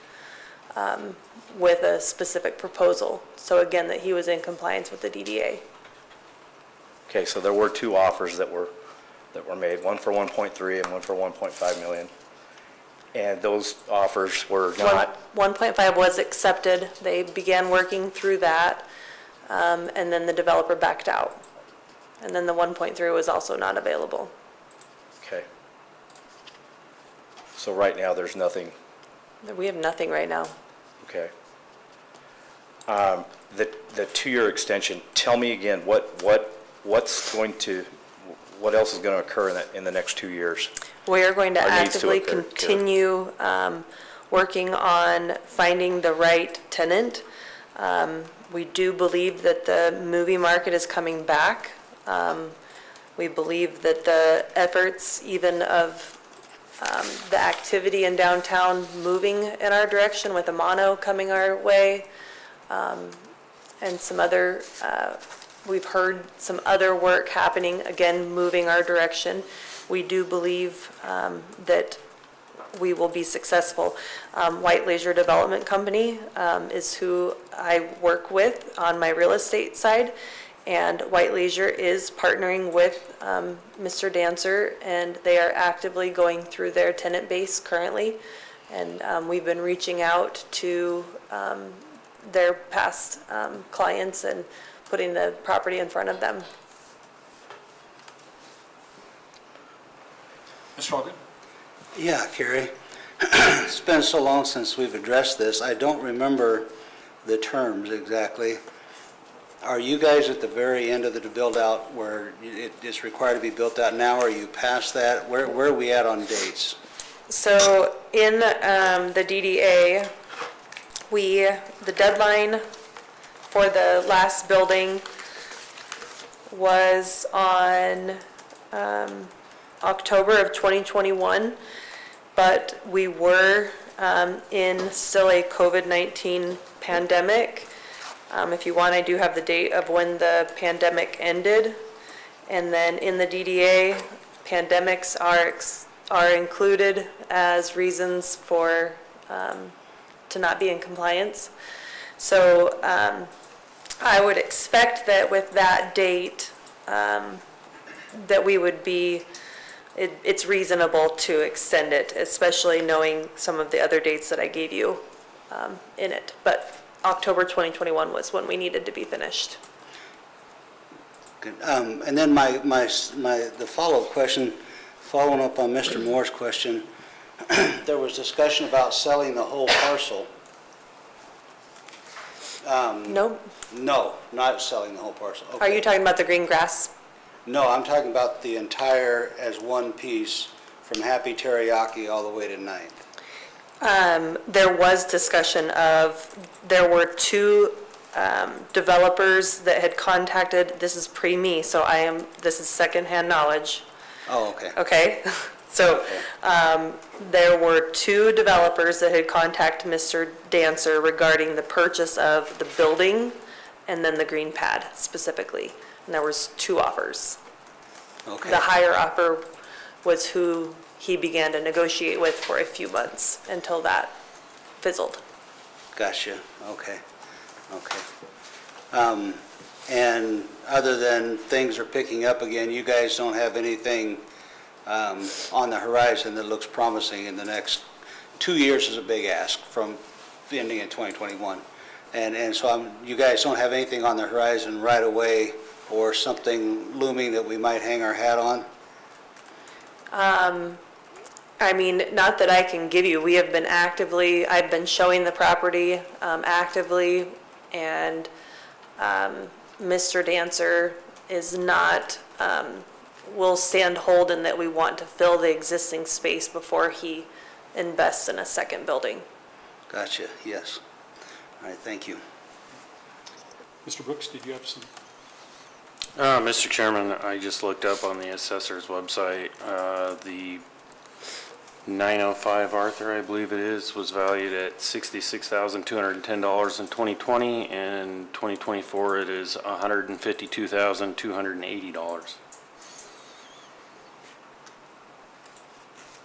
with a specific proposal. So again, that he was in compliance with the DDA. Okay, so there were 2 offers that were made, one for 1.3 and one for 1.5 million. And those offers were not, 1.5 was accepted. They began working through that, and then the developer backed out. And then the 1.3 was also not available. okay. So right now, there's nothing, We have nothing right now. okay. The 2-year extension, tell me again, what's going to, what else is going to occur in the next 2 years? We are going to Or needs to actively occur, continue working on finding the right tenant. We do believe that the movie market is coming back. We believe that the efforts even of the activity in downtown moving in our direction with Amano coming our way, and some other, we've heard some other work happening, again, moving our direction. We do believe that we will be successful. White Laser Development Company is who I work with on my real estate side, and White Laser is partnering with Mr. Dancer, and they are actively going through their tenant base currently, and we've been reaching out to their past clients and putting the property in front of them. Mr. Allgood? Yeah, Carrie. It's been so long since we've addressed this. I don't remember the terms exactly. Are you guys at the very end of the build-out where it's required to be built out now? Are you past that? Where are we at on dates? So in the DDA, the deadline for the last building was on October of 2021, but we were in still a COVID-19 pandemic. If you want, I do have the date of when the pandemic ended. And then in the DDA, pandemics are included as reasons for, to not be in compliance. So I would expect that with that date, that we would be, it's reasonable to extend it, especially knowing some of the other dates that I gave you in it. But October 2021 was when we needed to be finished. Good. And then the follow-up question, following up on Mr. Moore's question, there was discussion about selling the whole parcel. No? No, not selling the whole parcel. Are Okay. you talking about the green grass? No, I'm talking about the entire as one piece from Happy Teriyaki all the way to Ninth. There was discussion of, there were two developers that had contacted, this is pre-me, so this is secondhand knowledge, Oh, okay. okay? So, there were two developers that had contacted Mr. Dancer regarding the purchase of the building and then the green pad specifically. And there was two offers. Okay. The higher offer was who he began to negotiate with for a few months until that fizzled. Gotcha, okay, okay. And other than things are picking up again, you guys don't have anything on the horizon that looks promising in the next 2 years is a big ask from the ending in 2021. And so you guys don't have anything on the horizon right away or something looming that we might hang our hat on? I mean, not that I can give you, we have been I've been showing the property actively, and Mr. Dancer is not, will stand hold in that we want to fill the existing space before he invests in a second building. Gotcha, yes. All right, thank you. Mr. Brooks, did you have some? Mr. Chairman, I just looked up on the assessor's website, the 905 Arthur, I believe it is, was valued at $66,210 in 2020, and 2024 it is $152,280.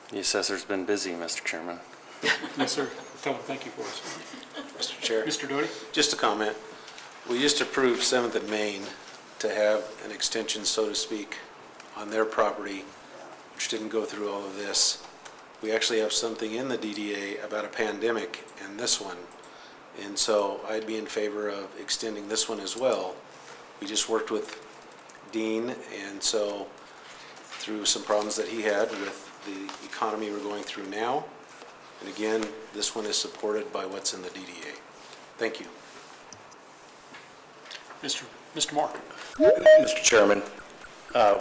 The assessor's been busy, Mr. Chairman. Yes, sir. Tell him thank you for us. Mr. Chair, Mr. Doty? just a comment. We just approved 7th and Main to have an extension, so to speak, on their property, which didn't go through all of this. We actually have something in the DDA about a pandemic in this one. And so I'd be in favor of extending this one as well. We just worked with Dean, and so through some problems that he had with the economy we're going through now. And again, this one is supported by what's in the DDA. Thank you. Mr. Moore? Mr. Chairman,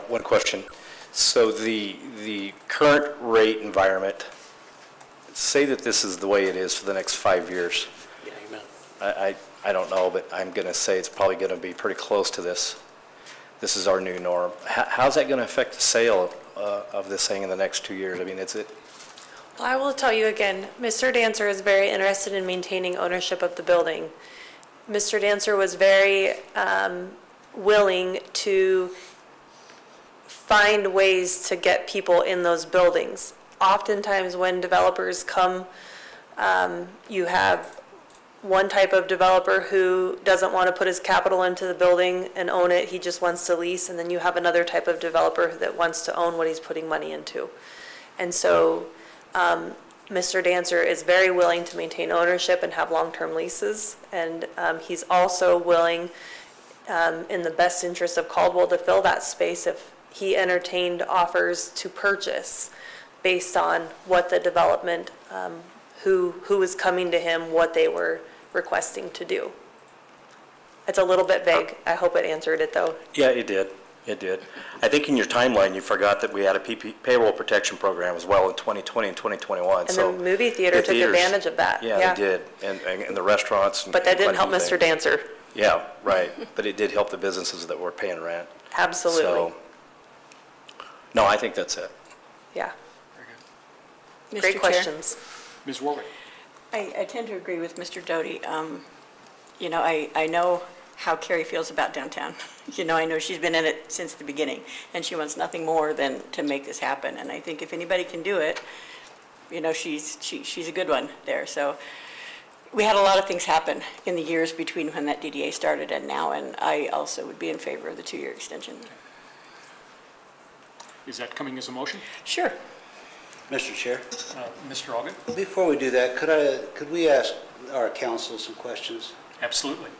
one question. So the current rate environment, say that this is the way it is for the next 5 years. I don't know, but I'm going to say it's probably going to be pretty close to this. This is our new norm. How's that going to affect the sale of this thing in the next 2 years? I mean, Well, I will tell you again, Mr. Dancer is very interested in maintaining ownership of the building. Mr. Dancer was very willing to find ways to get people in those buildings. Oftentimes when developers come, you have one type of developer who doesn't want to put his capital into the building and own it, he just wants to lease, and then you have another type of developer that wants to own what he's putting money into. And so Mr. Dancer is very willing to maintain ownership and have long-term leases, and he's also willing, in the best interest of Caldwell, to fill that space if he entertained offers to purchase based on what the development, who was coming to him, what they were requesting to do. It's a little bit vague. I hope it answered it, though. Yeah, it did. It did. I think in your timeline, you forgot that we had a payroll protection program as well in 2020 and 2021. And So the movie theater the took theaters- advantage of that. Yeah, they did, and the restaurants. But that didn't help quite a few Mr. things. Dancer. Yeah, right, but it did help the businesses that were paying rent. Absolutely. So, no, I think that's it. Yeah. Mr. Great Chair, questions. Ms. Warwick? I tend to agree with Mr. Doty. You know, I know how Carrie feels about downtown. You know, I know she's been in it since the beginning, and she wants nothing more than to make this happen. And I think if anybody can do it, you know, she's a good one there. So we had a lot of things happen in the years between when that DDA started and now, and I also would be in favor of the 2-year extension. Is that coming as a motion? Sure. Mr. Chair, Mr. Ogden? before we do that, could we ask our council some questions? Absolutely.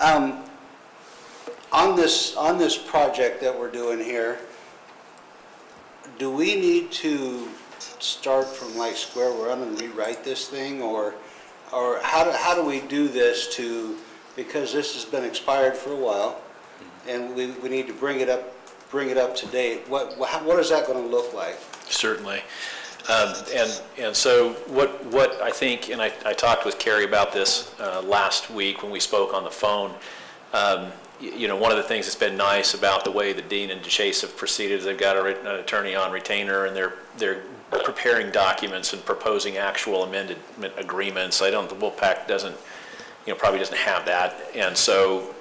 On this project that we're doing here, do we need to start from like square one and rewrite this thing, or or how do we do this because this has been expired for a while, and we need to bring it up to date. What is that going to look like? Certainly. And so what I think, and I talked with Carrie about this last week when we spoke on the phone, one of the things that's been nice about the way the Dean and DeChase have proceeded is they've got an attorney on retainer, and they're preparing documents and proposing actual amended agreements. The WILPAC doesn't, probably doesn't have that. And so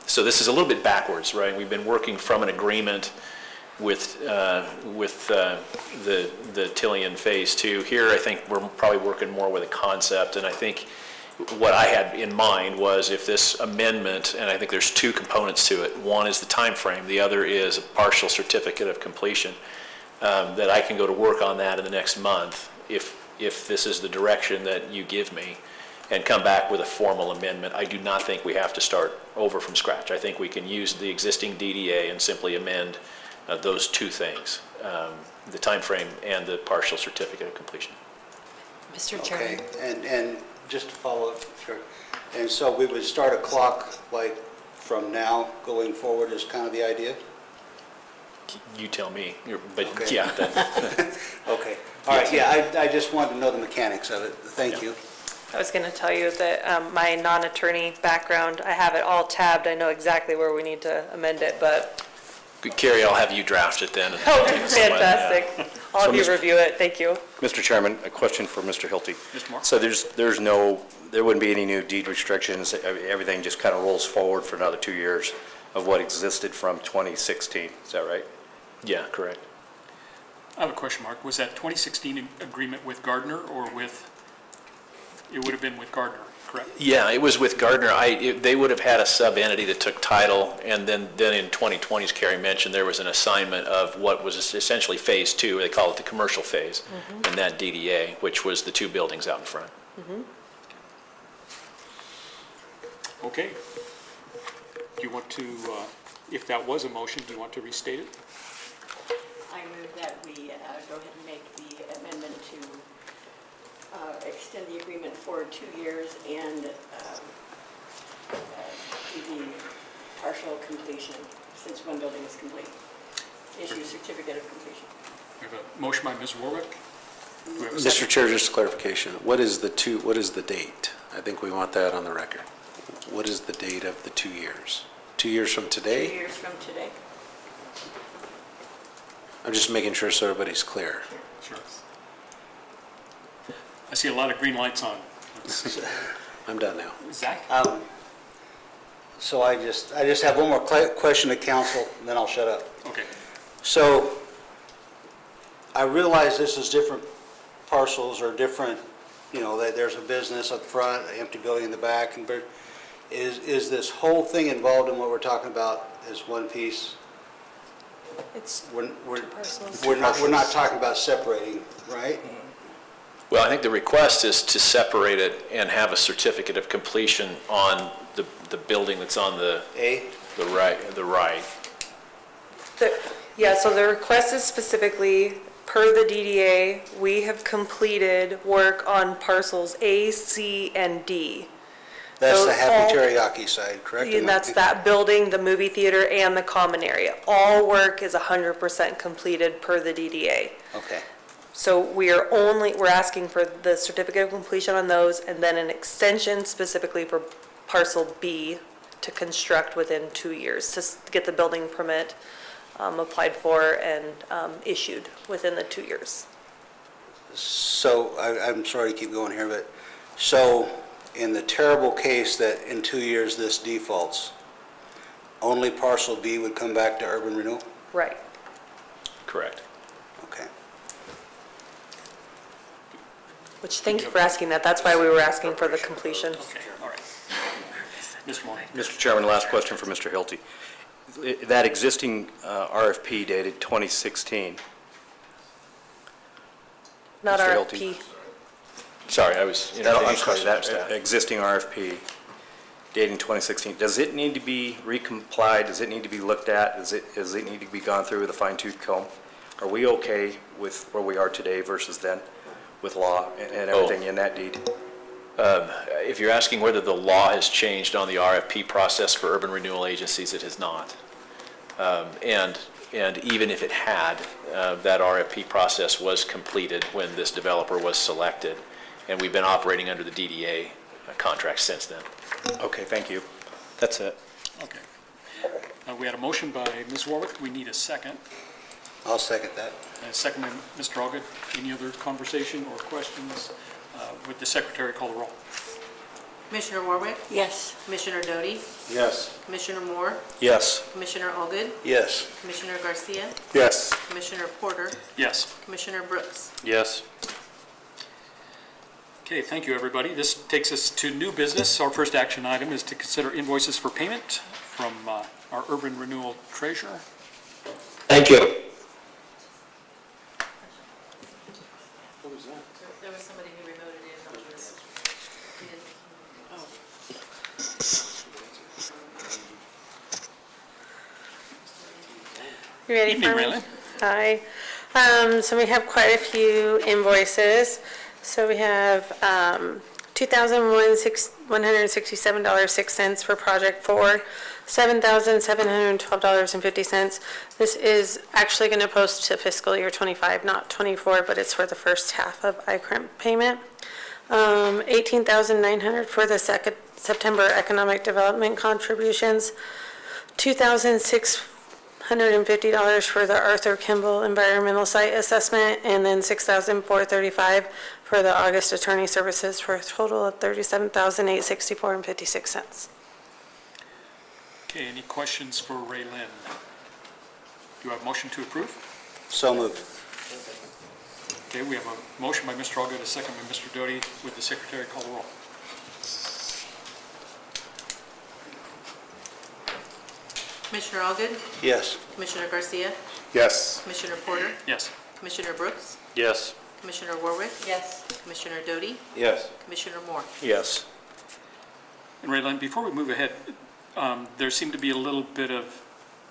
this is a little bit backwards, right? We've been working from an agreement with the Tillian Phase 2. Here, I think we're probably working more with a concept, and I think what I had in mind was if this amendment, and I think there's two components to it. One is the time frame. The other is a partial certificate of completion, that I can go to work on that in the next month if this is the direction that you give me, and come back with a formal amendment. I do not think we have to start over from scratch. I think we can use the existing DDA and simply amend those two things, the time frame and the partial certificate of completion. Mr. Chairman. Okay, and just to follow up, sure. And so we would start a clock like from now going forward is kind of the idea? You tell me, but Okay. yeah. Okay, all right, yeah, I just wanted to know the mechanics of it. Thank you. I was going to tell you that my non-attorney background, I have it all tabbed. I know exactly where we need to amend it, but, Carrie, I'll have you draft it then. oh, fantastic. I'll have you review it. Thank you. Mr. Chairman, a question for Mr. Hilty. Mr. Moore? So there wouldn't be any new deed restrictions, everything just kind of rolls forward for another 2 years of what existed from 2016, is that right? Yeah, correct. I have a question, Mark. Was that 2016 agreement with Gardner or with, it would have been with Gardner, correct? Yeah, it was with Gardner. They would have had a sub-entity that took title, and then in 2020, as Carrie mentioned, there was an assignment of what was essentially Phase 2, they call it the commercial phase, in that DDA, which was the two buildings out in front. Okay. Do you want to, if that was a motion, do you want to restate it? I move that we go ahead and make the amendment to extend the agreement for 2 years and do the partial completion, since one building is complete. Issue certificate of completion. We have a motion by Ms. Warwick. Do we have a Mr. second? Chair, just a clarification. What is the date? I think we want that on the record. What is the date of the 2 years? 2 years from 2 today? years from today. I'm just making sure so everybody's clear. Sure. I see a lot of green lights on. I'm done now. Zach? So I just have one more question to council, and then I'll shut up. Okay. So I realize this is different parcels or different, that there's a business up front, an empty building in the back, and is this whole thing involved in what we're talking about as one piece? It's We're not talking about separating, right? Well, I think the request is to separate it and have a certificate of completion on the building that's on the right. Yeah, so the request is specifically, per the DDA, we have completed work on parcels A, C, and D. That's the Those Happy all- Teriyaki side, correct? And that's that building, the movie theater, and the common area. All work is 100% completed per the DDA. Okay. So we're asking for the certificate of completion on those, and then an extension specifically for parcel B to construct within 2 years, to get the building permit applied for and issued within the 2 years. So I'm sorry to keep going here, but so in the terrible case that in 2 years this defaults, only parcel B would come back to urban renewal? Right. Correct. Okay. Which, thank you for asking that. That's why we were asking for the completion. Okay, all right. Mr. Moore? Mr. Chairman, last question for Mr. Hilty. That existing RFP dated 2016. Not Mr. RFP. Sorry, I was I'm entertaining sorry, questions from that staff. existing RFP dating 2016, does it need to be recomplied? Does it need to be looked at? Does it need to be gone through with a fine-tooth comb? Are we okay with where we are today versus then with law and everything in that deed? If you're asking whether the law has changed on the RFP process for urban renewal agencies, it has not. And even if it had, that RFP process was completed when this developer was selected, and we've been operating under the DDA contract since then. Okay, thank you. That's it. Okay. We had a motion by Ms. Warwick. We need a second. I'll second that. And a second by Mr. Allgood. Any other conversation or questions? Would the secretary call the roll? Commissioner Warwick? Yes. Commissioner Doty? Yes. Commissioner Moore? Yes. Commissioner Allgood? Yes. Commissioner Garcia? Yes. Commissioner Porter? Yes. Commissioner Brooks? Yes. Okay, thank you, everybody. This takes us to new business. Our first action item is to consider invoices for payment from our urban renewal treasurer. Thank you. What was that? There was somebody who remoted in on this. You ready Evening, for me? Raylan. Hi. So we have quite a few invoices. So we have $2,167.06 for Project 4, $7,712.50. This is actually going to post to fiscal year 25, not 24, but it's for the first half of ICRIM payment. $18,900 for the September economic development contributions, $2,650 for the Arthur Kimball environmental site assessment, and then $6,435 for the August attorney services, for a total of $37,864.56. Okay, any questions for Ray Lynn? Do you have a motion to approve? So moved. Okay, we have a motion by Mr. Allgood, a second by Mr. Doty. Would the secretary call the roll? Commissioner Allgood? Yes. Commissioner Garcia? Yes. Commissioner Porter? Yes. Commissioner Brooks? Yes. Commissioner Warwick? Yes. Commissioner Doty? Yes. Commissioner Moore? Yes. And Ray Lynn, before we move ahead, there seemed to be a little bit of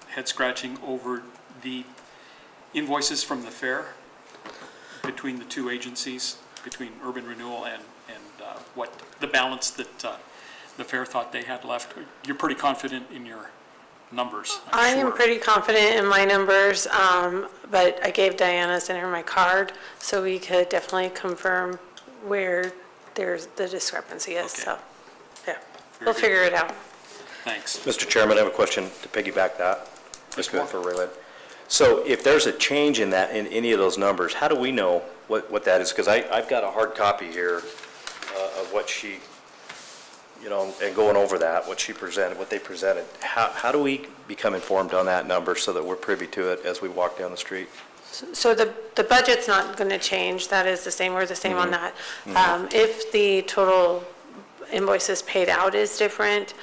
head scratching over the invoices from the fair between the two agencies, between Urban Renewal and what the balance that the fair thought they had left. You're pretty confident in your numbers, I I'm am sure. pretty confident in my numbers, but I gave Diana Center my card, so we could definitely confirm where there's the discrepancy is, Okay. so, yeah. Very We'll good. figure it out. Thanks. Mr. Chairman, I have a question to piggyback that. Yes, Good Mark. for Raylan. So if there's a change in that, in any of those numbers, how do we know what that is? Because I've got a hard copy here of what she, and going over that, what she presented, what they presented. How do we become informed on that number so that we're privy to it as we walk down the street? So the budget's not going to change, that is the same, we're the same on that. If the total invoices paid out is different,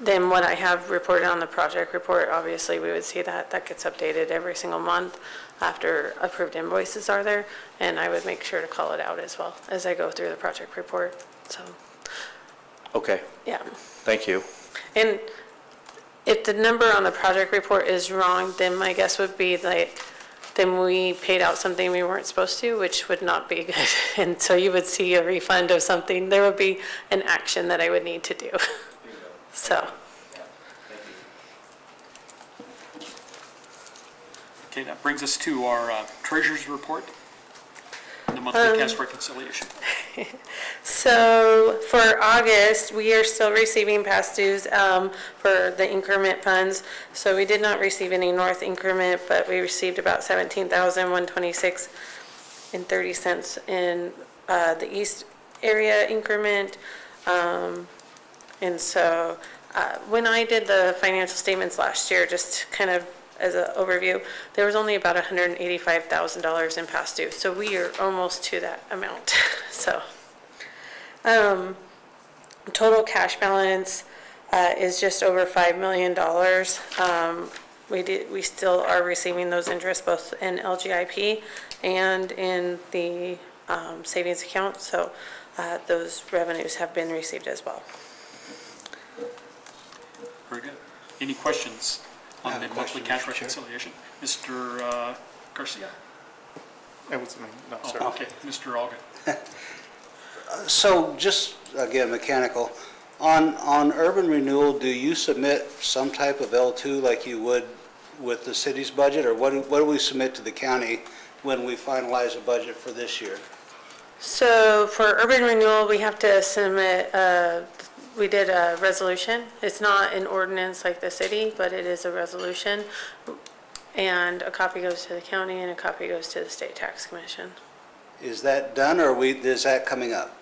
then what I have reported on the project report, obviously, we would see that gets updated every single month after approved invoices are there, and I would make sure to call it out as well as I go through the project report, so, Okay, yeah. thank you. And if the number on the project report is wrong, then my guess would be like, then we paid out something we weren't supposed to, which would not be good. And so you would see a refund of something, there would be an action that I would need to do. So, Okay, that brings us to our treasurer's report, and the monthly cash reconciliation. so for August, we are still receiving past dues for the increment funds. So we did not receive any north increment, but we received about $17,126.30 in the east area increment. And so when I did the financial statements last year, just kind of as an overview, there was only about $185,000 in past due. So we are almost to that amount. So total cash balance is just over $5 million. We still are receiving those interests both in LGIP and in the savings account. So those revenues have been received as well. Very good. Any questions I on have the a monthly question, cash Mr. Chair. reconciliation? Mr. Garcia? That was me, no, Oh, sir. okay, Mr. Allgood. So just, again, mechanical, on urban renewal, do you submit some type of L2 like you would with the city's budget? Or what do we submit to the county when we finalize a budget for this year? So for urban renewal, we have to submit, we did a resolution. It's not an ordinance like the city, but it is a resolution. And a copy goes to the county and a copy goes to the state tax commission. Is that done, or is that coming up?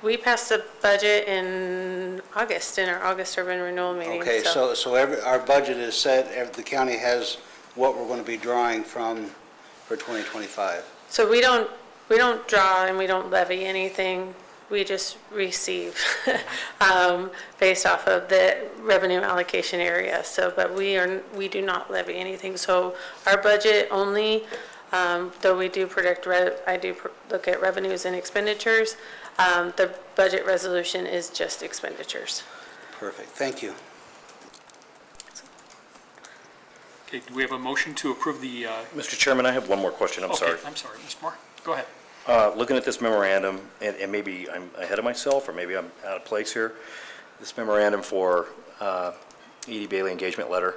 We passed the budget in August, in our August urban renewal meeting. Okay, so our budget is set, the county has what we're going to be drawing from for 2025. So we don't draw and we don't levy anything. We just receive based off of the revenue allocation area. So, but we do not levy anything. So our budget only, though we do predict, I do look at revenues and expenditures. The budget resolution is just expenditures. Perfect, thank you. Okay, do we have a motion to approve the? Mr. Chairman, I have one more question, I'm sorry. Okay, I'm sorry, Mr. Moore, go ahead. Looking at this memorandum, and maybe I'm ahead of myself, or maybe I'm out of place here, this memorandum for Edie Bailey engagement letter,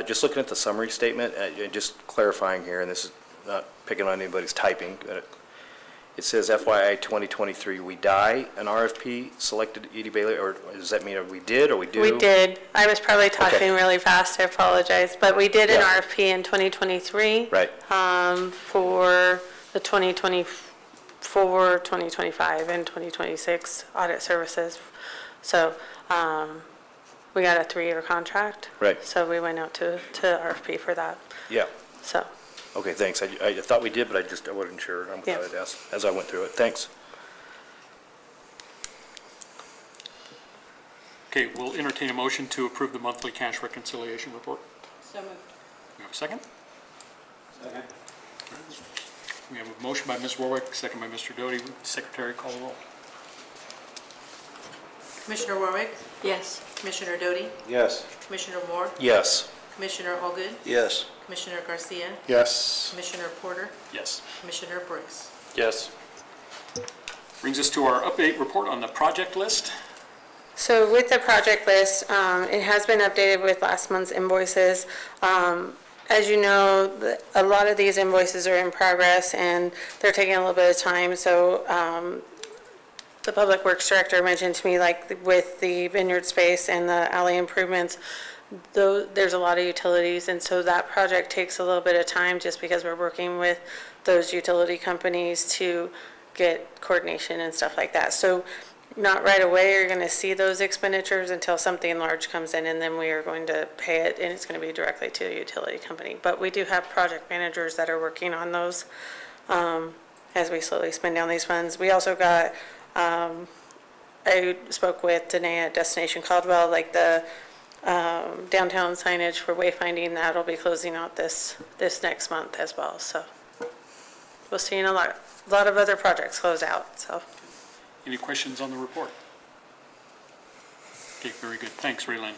just looking at the summary statement, and just clarifying here, and this is not picking on anybody's typing, it says FYI 2023, we die, an RFP selected Edie Bailey, or does that mean we did or we do? We did. I was probably talking really fast, I apologize, but we did an Yeah. RFP in 2023. Right. For the 2024, 2025, and 2026 audit services. So we got a 3-year contract. Right. So we went out to RFP for that. Yeah. So, Okay, thanks. I thought we did, but I wasn't sure. I'm Yeah. glad I'd asked as I went through it. Thanks. Okay, we'll entertain a motion to approve the monthly cash reconciliation report. So moved. We have a second? Second. We have a motion by Ms. Warwick, second by Mr. Doty. Secretary, call the roll. Commissioner Warwick, Yes. Commissioner Doty, Yes. Commissioner Moore, Yes. Commissioner Allgood, Yes. Commissioner Garcia, Yes. Commissioner Porter, Yes. Commissioner Brooks. Yes. Brings us to our update report on the project list. so with the project list, it has been updated with last month's invoices. As you know, a lot of these invoices are in progress and they're taking a little bit of time. So the Public Works Director mentioned to me, like with the vineyard space and the alley improvements, there's a lot of utilities, and so that project takes a little bit of time just because we're working with those utility companies to get coordination and stuff like that. So not right away you're going to see those expenditures until something large comes in, and then we are going to pay it, and it's going to be directly to the utility company. But we do have project managers that are working on those as we slowly spend down these funds. We also got, I spoke with Danae at Destination Caldwell, like the downtown signage for wayfinding, that'll be closing out this next month as well. So we'll see a lot of other projects close out, so. Any questions on the report? Okay, very good. Thanks, Raylene.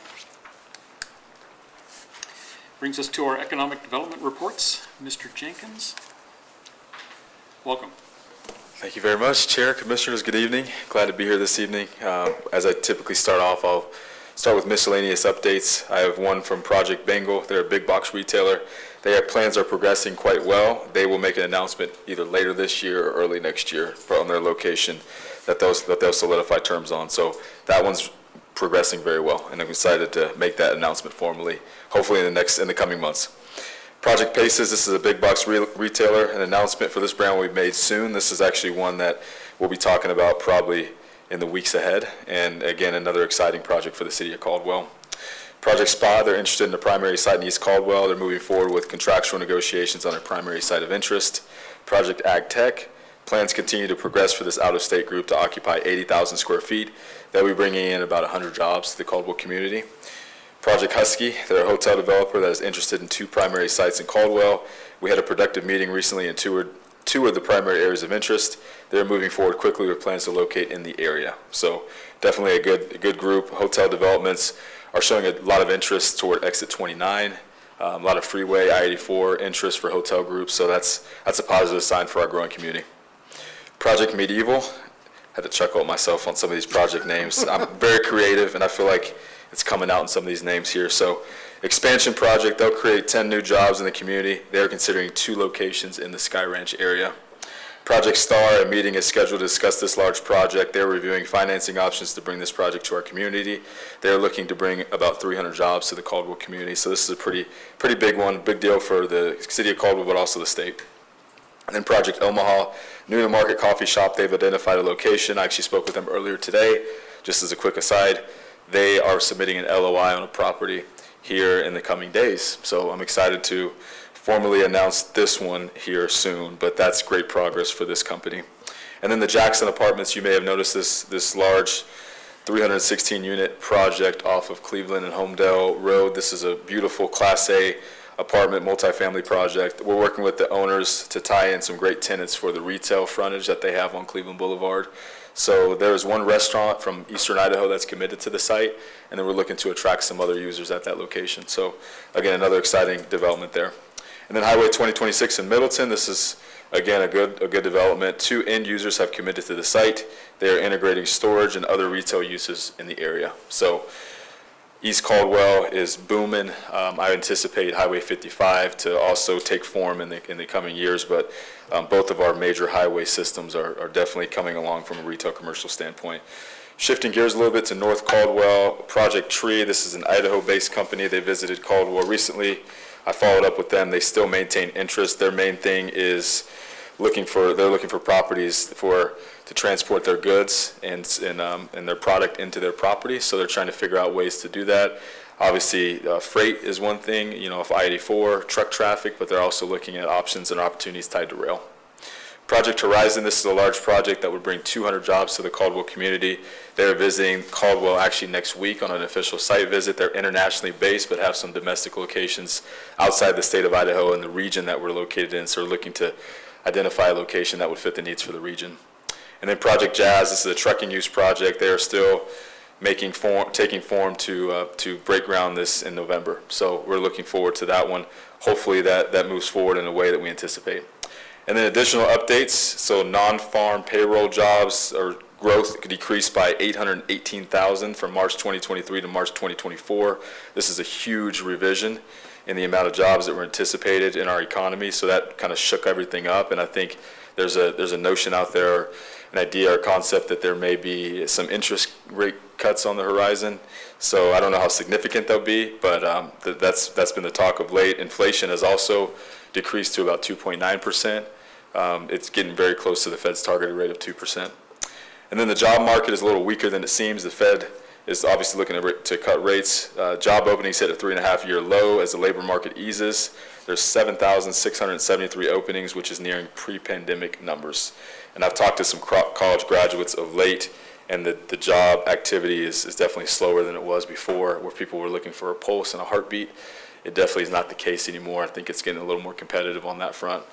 Brings us to our economic development reports. Mr. Jenkins, welcome. Thank you very much, Chair, Commissioners, good evening. Glad to be here this evening. As I typically start off, I'll start with miscellaneous updates. I have one from Project Bengal. They're a big box retailer. Their plans are progressing quite well. They will make an announcement either later this year or early next year on their location that they'll solidify terms on. So that one's progressing very well, and I'm excited to make that announcement formally, hopefully in the coming months. Project Paces, this is a big box retailer. An announcement for this brand will be made soon. This is actually one that we'll be talking about probably in the weeks ahead, and again, another exciting project for the city of Caldwell. Project Spa, they're interested in the primary site in East Caldwell. They're moving forward with contractual negotiations on their primary site of interest. Project Ag Tech, plans continue to progress for this out-of-state group to occupy 80,000 square feet. They'll be bringing in about 100 jobs to the Caldwell community. Project Husky, they're a hotel developer that is interested in 2 primary sites in Caldwell. We had a productive meeting recently and toured 2 of the primary areas of interest. They're moving forward quickly with plans to locate in the area. So definitely a good group. Hotel developments are showing a lot of interest toward exit 29, a lot of freeway, I-84 interest for hotel groups. So that's a positive sign for our growing community. Project Medieval, had to chuckle at myself on some of these project names. I'm very creative, and I feel like it's coming out in some of these names here. So, expansion project, they'll create 10 new jobs in the community. They're considering 2 locations in the Sky Ranch area. Project Star, a meeting is scheduled to discuss this large project. They're reviewing financing options to bring this project to our community. They're looking to bring about 300 jobs to the Caldwell community. So this is a pretty big one, big deal for the city of Caldwell, but also the state. And then Project Omaha, New to Market Coffee Shop, they've identified a location. I actually spoke with them earlier today. Just as a quick aside, they are submitting an LOI on a property here in the coming days. So I'm excited to formally announce this one here soon, but that's great progress for this company. And then the Jackson Apartments, you may have noticed this large 316 unit project off of Cleveland and Homedale Road. This is a beautiful Class A apartment multifamily project. We're working with the owners to tie in some great tenants for the retail frontage that they have on Cleveland Boulevard. So there's one restaurant from Eastern Idaho that's committed to the site, and then we're looking to attract some other users at that location. So again, another exciting development there. And then Highway 2026 in Middleton, this is again a good development. 2 end users have committed to the site. They are integrating storage and other retail uses in the area. So East Caldwell is booming. I anticipate Highway 55 to also take form in the coming years, but both of our major highway systems are definitely coming along from a retail commercial standpoint. Shifting gears a little bit to North Caldwell, Project Tree. This is an Idaho-based company. They visited Caldwell recently. I followed up with them. They still maintain interest. Their main thing is they're looking for properties to transport their goods and their product into their property. So they're trying to figure out ways to do that. Obviously, freight is one thing, if I-84, truck traffic, but they're also looking at options and opportunities tied to rail. Project Horizon, this is a large project that would bring 200 jobs to the Caldwell community. They're visiting Caldwell actually next week on an official site visit. They're internationally based, but have some domestic locations outside the state of Idaho and the region that we're located in. So we're looking to identify a location that would fit the needs for the region. And then Project Jazz, this is a trucking use project. They are still taking form to break ground this in November. So we're looking forward to that one. Hopefully that moves forward in a way that we anticipate. And then additional updates, so non-farm payroll jobs or growth decreased by 818,000 from March 2023 to March 2024. This is a huge revision in the amount of jobs that were anticipated in our economy, so that kind of shook everything up. And I think there's a notion out there, an idea or concept that there may be some interest rate cuts on the horizon. So I don't know how significant they'll be, but that's been the talk of late. Inflation has also decreased to about 2.9%. It's getting very close to the Fed's targeted rate of 2%. And then the job market is a little weaker than it seems. The Fed is obviously looking to cut rates. Job openings hit a 3.5-year low as the labor market eases. There's 7,673 openings, which is nearing pre-pandemic numbers. And I've talked to some college graduates of late, and the job activity is definitely slower than it was before, where people were looking for a pulse and a heartbeat. It definitely is not the case anymore. I think it's getting a little more competitive on that front.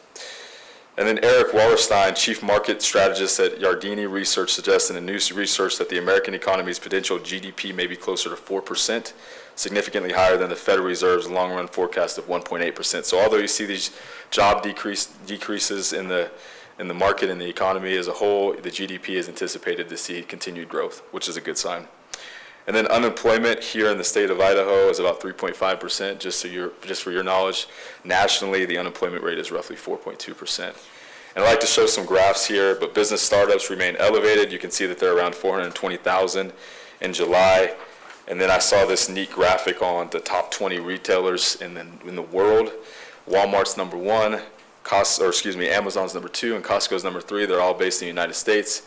And then Eric Wallerstein, Chief Market Strategist at Yardeni Research, suggests in a new research that the American economy's potential GDP may be closer to 4%, significantly higher than the Federal Reserve's long-run forecast of 1.8%. So although you see these job decreases in the market and the economy as a whole, the GDP is anticipated to see continued growth, which is a good sign. And then unemployment here in the state of Idaho is about 3.5%, just for your knowledge. Nationally, the unemployment rate is roughly 4.2%. And I'd like to show some graphs here, but business startups remain elevated. You can see that they're around 420,000 in July. And then I saw this neat graphic on the top 20 retailers in the world. Walmart's number 1, Amazon's number 2, and Costco's number 3. They're all based in the United States,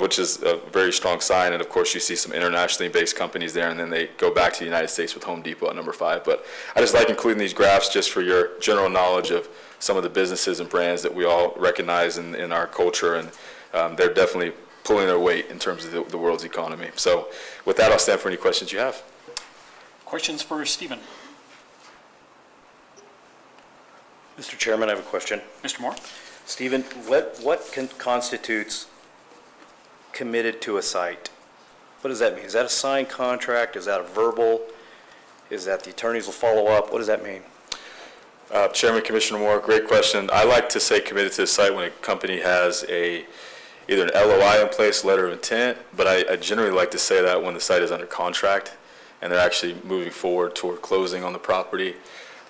which is a very strong sign. And of course, you see some internationally based companies there, and then they go back to the United States with Home Depot at number 5. But I just like including these graphs just for your general knowledge of some of the businesses and brands that we all recognize in our culture, and they're definitely pulling their weight in terms of the world's economy. So with that, I'll stand for any questions you have. Questions for Stephen? Mr. Chairman, I have a question. Mr. Moore? Stephen, what constitutes committed to a site? What does that mean? Is that a signed contract? Is that a verbal? Is that the attorneys will follow up? What does that mean? Chairman, Commissioner Moore, great question. I like to say committed to the site when a company has a either an LOI in place, letter of intent, but I generally like to say that when the site is under contract and they're actually moving forward toward closing on the property.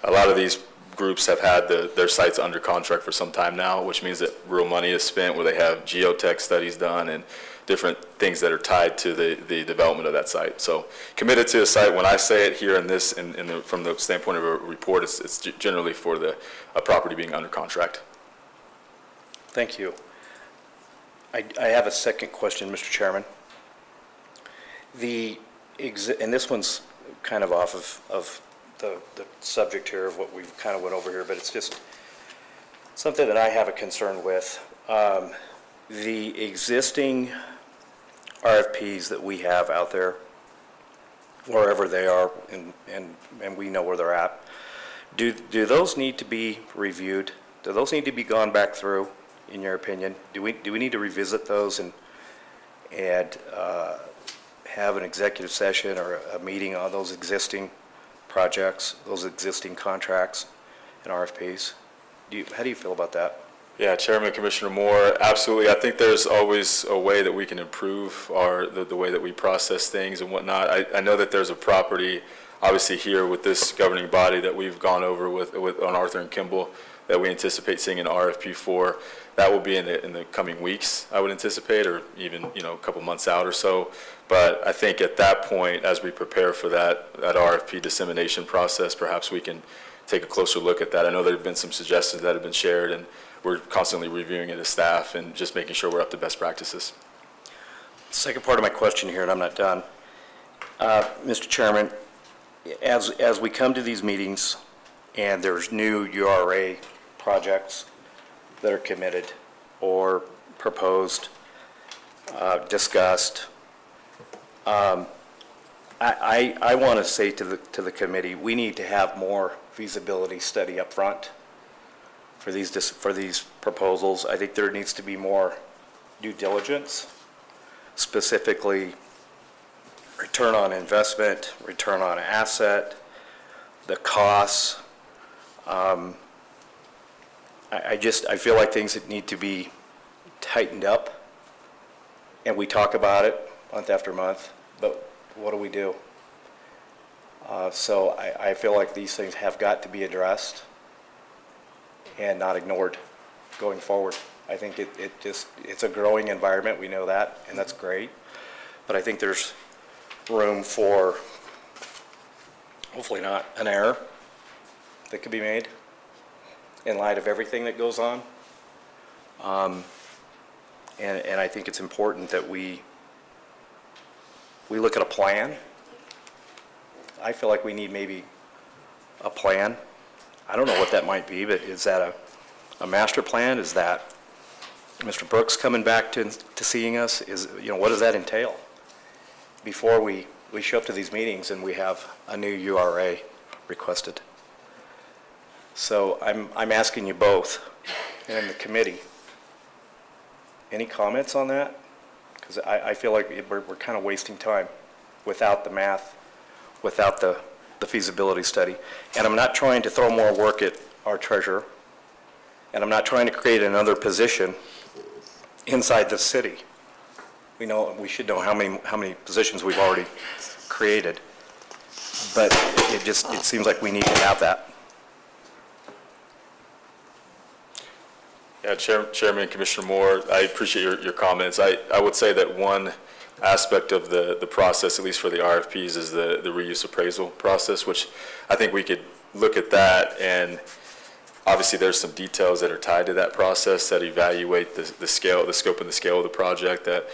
A lot of these groups have had their sites under contract for some time now, which means that real money is spent where they have geotech studies done and different things that are tied to the development of that site. So committed to a site, when I say it here in this, from the standpoint of a report, it's generally for a property being under contract. Thank you. I have a second question, Mr. Chairman. And this one's kind of off of the subject here of what we've kind of went over here, but it's just something that I have a concern with. The existing RFPs that we have out there, wherever they are, and we know where they're at, do those need to be reviewed? Do those need to be gone back through, in your opinion? Do we need to revisit those and have an executive session or a meeting on those existing projects, those existing contracts and RFPs? How do you feel about that? Yeah, Chairman, Commissioner Moore, absolutely. I think there's always a way that we can improve the way that we process things and whatnot. I know that there's a property, obviously here with this governing body that we've gone over with on Arthur and Kimball, that we anticipate seeing an RFP for. That will be in the coming weeks, I would anticipate, or even, a couple months out or so. But I think at that point, as we prepare for that RFP dissemination process, perhaps we can take a closer look at that. I know there have been some suggestions that have been shared, and we're constantly reviewing it as staff and just making sure we're up to best practices. Second part of my question here, and I'm not done. Mr. Chairman, as we come to these meetings and there's new URA projects that are committed or proposed, discussed, I want to say to the committee, we need to have more feasibility study up front for these proposals. I think there needs to be more due diligence, specifically return on investment, return on asset, the costs. I feel like things that need to be tightened up, and we talk about it month after month, but what do we do? So I feel like these things have got to be addressed and not ignored going forward. I think it's a growing environment, we know that, and that's great. But I think there's room for, hopefully not, an error that could be made in light of everything that goes on. And I think it's important that we look at a plan. I feel like we need maybe a plan. I don't know what that might be, but is that a master plan? Is that Mr. Brooks coming back to seeing us? What does that entail? Before we show up to these meetings and we have a new URA requested. So I'm asking you both and the committee, any comments on that? Because I feel like we're kind of wasting time without the math, without the feasibility study. And I'm not trying to throw more work at our treasurer, and I'm not trying to create another position inside the city. We should know how many positions we've already created, but it seems like we need to have that. Yeah, Chairman, Commissioner Moore, I appreciate your comments. I would say that one aspect of the process, at least for the RFPs, is the reuse appraisal process, which I think we could look at that, and obviously there's some details that are tied to that process that evaluate the scale, the scope and the scale of the project that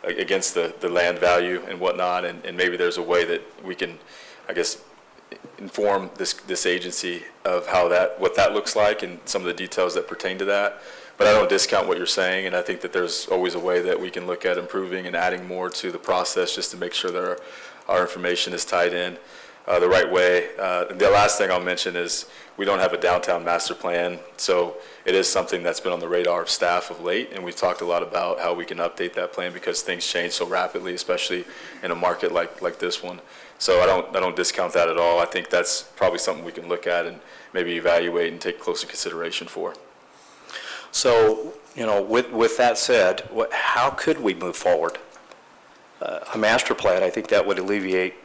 against the land value and whatnot, and maybe there's a way that we can, I guess, inform this agency of what that looks like and some of the details that pertain to that. But I don't discount what you're saying, and I think that there's always a way that we can look at improving and adding more to the process just to make sure that our information is tied in the right way. The last thing I'll mention is we don't have a downtown master plan, so it is something that's been on the radar of staff of late, and we've talked a lot about how we can update that plan because things change so rapidly, especially in a market like this one. So I don't discount that at all. I think that's probably something we can look at and maybe evaluate and take closer consideration for. So, with that said, how could we move forward? A master plan, I think that would alleviate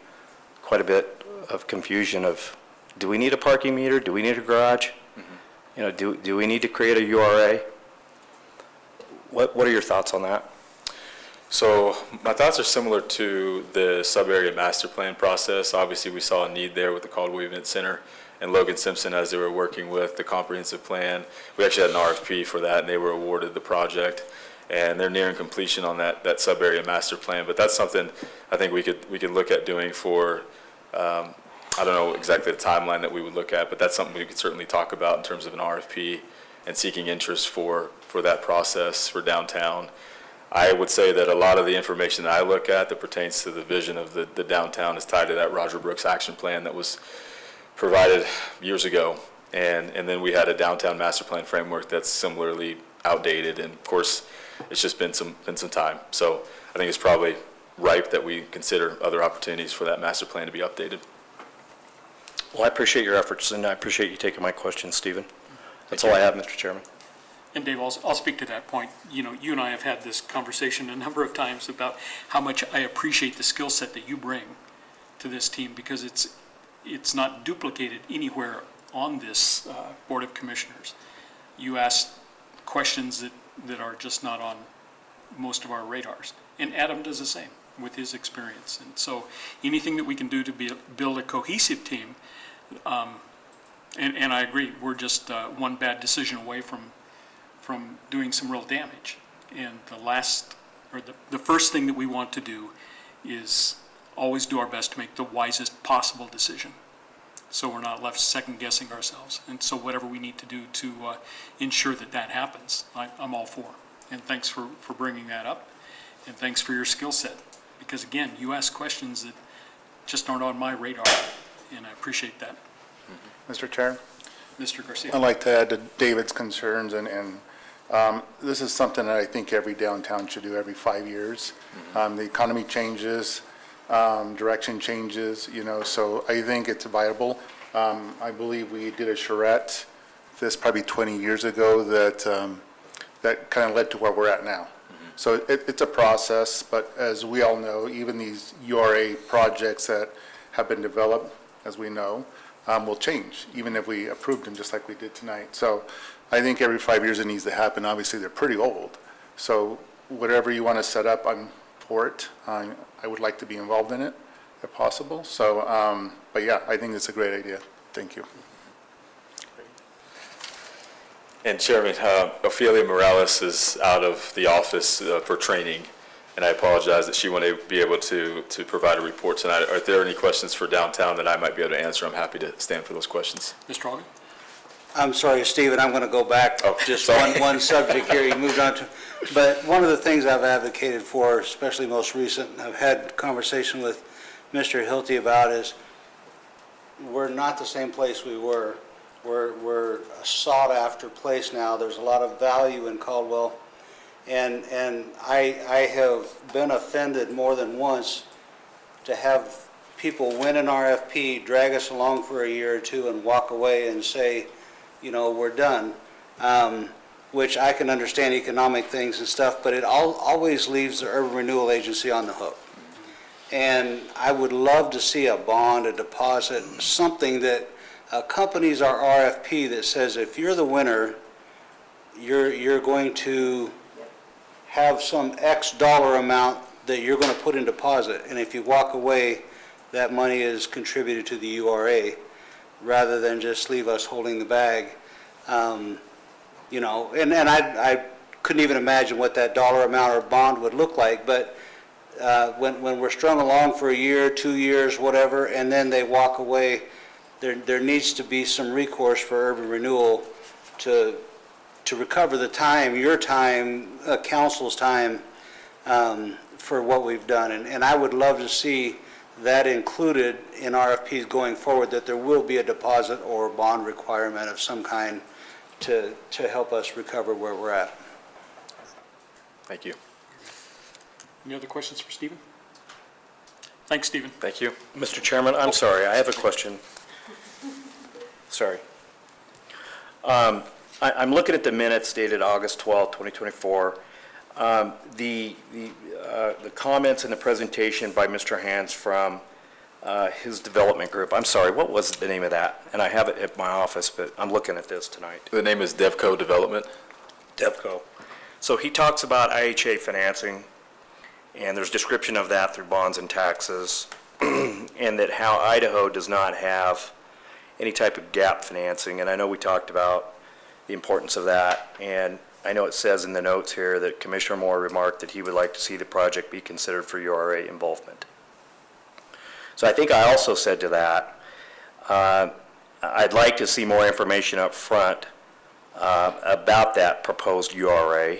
quite a bit of confusion of, do we need a parking meter? Do we need a garage? Do we need to create a URA? What are your thoughts on that? So my thoughts are similar to the sub-area master plan process. Obviously, we saw a need there with the Caldwell Event Center and Logan Simpson as they were working with the comprehensive plan. We actually had an RFP for that, and they were awarded the project. And they're nearing completion on that sub-area master plan. But that's something I think we could look at doing for, I don't know exactly the timeline that we would look at, but that's something we could certainly talk about in terms of an RFP and seeking interest for that process for downtown. I would say that a lot of the information that I look at that pertains to the vision of the downtown is tied to that Roger Brooks action plan that was provided years ago. And then we had a downtown master plan framework that's similarly outdated. And of course, it's just been some time. So I think it's probably ripe that we consider other opportunities for that master plan to be updated. Well, I appreciate your efforts, and I appreciate you taking my questions, Stephen. That's all I have, Mr. Chairman. And Dave, I'll speak to that point. You and I have had this conversation a number of times about how much I appreciate the skill set that you bring to this team, because it's not duplicated anywhere on this Board of Commissioners. You ask questions that are just not on most of our radars. And Adam does the same with his experience. And so anything that we can do to build a cohesive team, and I agree, we're just one bad decision away from doing some real damage. And the first thing that we want to do is always do our best to make the wisest possible decision, so we're not left second guessing ourselves. And so whatever we need to do to ensure that happens, I'm all for. And thanks for bringing that up, and thanks for your skill set, because again, you ask questions that just aren't on my radar, and I appreciate that. Mr. Chair, Mr. Garcia. I'd like to add to David's concerns, and this is something that I think every downtown should do every 5 years. The economy changes, direction changes, so I think it's viable. I believe we did a charrette this probably 20 years ago that kind of led to where we're at now. So it's a process, but as we all know, even these URA projects that have been developed, as we know, will change, even if we approved them just like we did tonight. So I think every 5 years it needs to happen. Obviously, they're pretty old. So whatever you want to set up, I'm for it. I would like to be involved in it if possible. So, but yeah, I think it's a great idea. Thank you. And Chairman, Ophelia Morales is out of the office for training, and I apologize that she won't be able to provide a report tonight. Are there any questions for downtown that I might be able to answer? I'm happy to stand for those questions. Mr. Hogan? I'm sorry, Stephen, I'm going to go back just one subject here you moved on to. But one of the things I've advocated for, especially most recent, I've had conversation with Mr. Hilty about is we're not the same place we were. We're a sought-after place now. There's a lot of value in Caldwell. And I have been offended more than once to have people win an RFP, drag us along for a year or two, and walk away and say, we're done, which I can understand economic things and stuff, but it always leaves the Urban Renewal Agency on the hook. And I would love to see a bond, a deposit, something that accompanies our RFP that says if you're the winner, you're going to have some X dollar amount that you're going to put in deposit, and if you walk away, that money is contributed to the URA, rather than just leave us holding the bag. And I couldn't even imagine what that dollar amount or bond would look like, but when we're strung along for a year, 2 years, whatever, and then they walk away, there needs to be some recourse for Urban Renewal to recover the time, your time, council's time, for what we've done. And I would love to see that included in RFPs going forward, that there will be a deposit or bond requirement of some kind to help us recover where we're at. Thank you. Any other questions for Stephen? Thanks, Stephen. Thank you. Mr. Chairman, I'm sorry, I have a question. Sorry. I'm looking at the minutes dated August 12, 2024. The comments in the presentation by Mr. Hans from his development group, I'm sorry, what was the name of that? And I have it at my office, but I'm looking at this tonight. The name is Devco Development. Devco. So he talks about IHA financing, and there's description of that through bonds and taxes, and that how Idaho does not have any type of gap financing. And I know we talked about the importance of that, and I know it says in the notes here that Commissioner Moore remarked that he would like to see the project be considered for URA involvement. So I think I also said to that, I'd like to see more information up front about that proposed URA,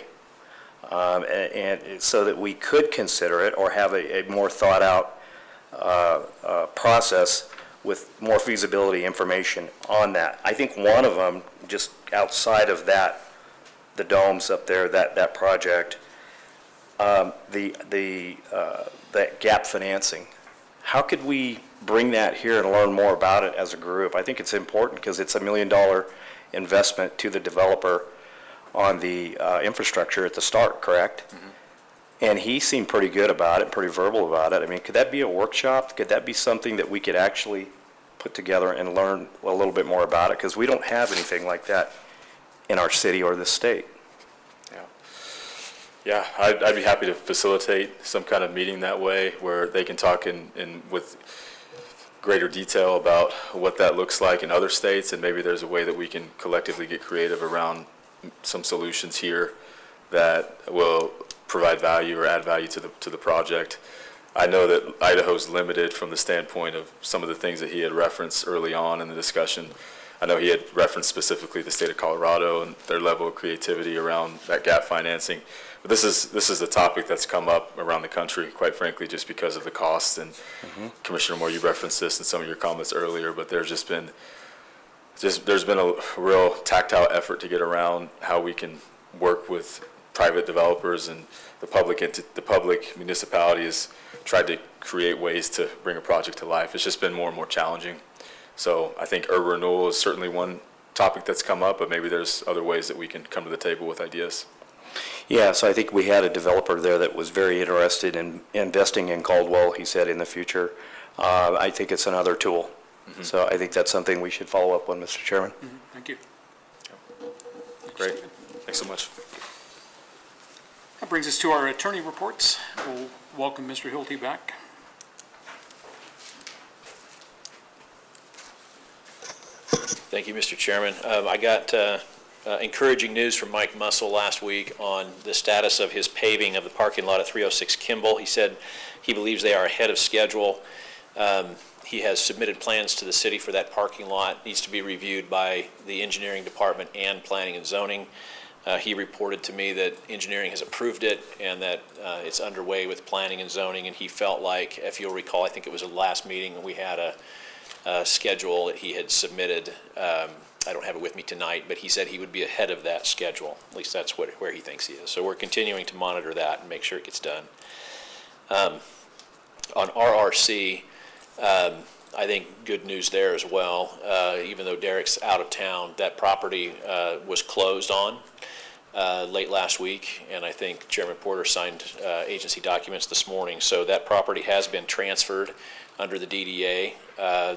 and so that we could consider it or have a more thought out process with more feasibility information on that. I think one of them, just outside of that, the domes up there, that project, that gap financing. How could we bring that here and learn more about it as a group? I think it's important because it's $1 million investment to the developer on the infrastructure at the start, correct? Mm-hmm. And he seemed pretty good about it, pretty verbal about it. I mean, could that be a workshop? Could that be something that we could actually put together and learn a little bit more about it? Because we don't have anything like that in our city or the state. Yeah, I'd be happy to facilitate some kind of meeting that way where they can talk in with greater detail about what that looks like in other states, and maybe there's a way that we can collectively get creative around some solutions here that will provide value or add value to the project. I know that Idaho's limited from the standpoint of some of the things that he had referenced early on in the discussion. I know he had referenced specifically the state of Colorado and their level of creativity around that gap financing. But this is a topic that's come up around the country, quite frankly, just because of the cost. And Commissioner Moore, you referenced this in some of your comments earlier, but there's been a real tactile effort to get around how we can work with private developers, and the public municipalities tried to create ways to bring a project to life. It's just been more and more challenging. So I think urban renewal is certainly one topic that's come up, but maybe there's other ways that we can come to the table with ideas. Yeah, so I think we had a developer there that was very interested in investing in Caldwell, he said, in the future. I think it's another tool. Mm-hmm. So I think that's something we should follow up on, Mr. Chairman. Mm-hmm. Thank you. Great. Thanks so much. That brings us to our attorney reports. We'll welcome Mr. Hilty back. Thank you, Mr. Chairman. I got encouraging news from Mike Mussel last week on the status of his paving of the parking lot at 306 Kimball. He said he believes they are ahead of schedule. He has submitted plans to the city for that parking lot. It needs to be reviewed by the engineering department and planning and zoning. He reported to me that engineering has approved it and that it's underway with planning and zoning, and he felt like, if you'll recall, I think it was the last meeting, we had a schedule that he had submitted. I don't have it with me tonight, but he said he would be ahead of that schedule. At least that's where he thinks he is. So we're continuing to monitor that and make sure it gets done. On RRC, I think good news there as well. Even though Derek's out of town, that property was closed on late last week, and I think Chairman Porter signed agency documents this morning. So that property has been transferred under the DDA.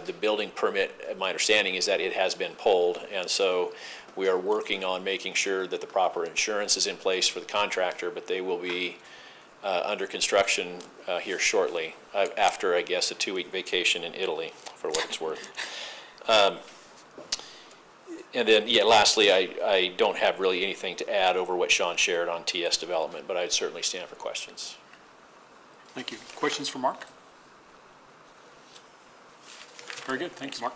The building permit, my understanding is that it has been pulled, and so we are working on making sure that the proper insurance is in place for the contractor, but they will be under construction here shortly, after, I guess, a 2-week vacation in Italy, for what it's worth. And then, yeah, lastly, I don't have really anything to add over what Sean shared on TS development, but I'd certainly stand for questions. Thank you. Questions for Mark? Very good. Thank you, Mark.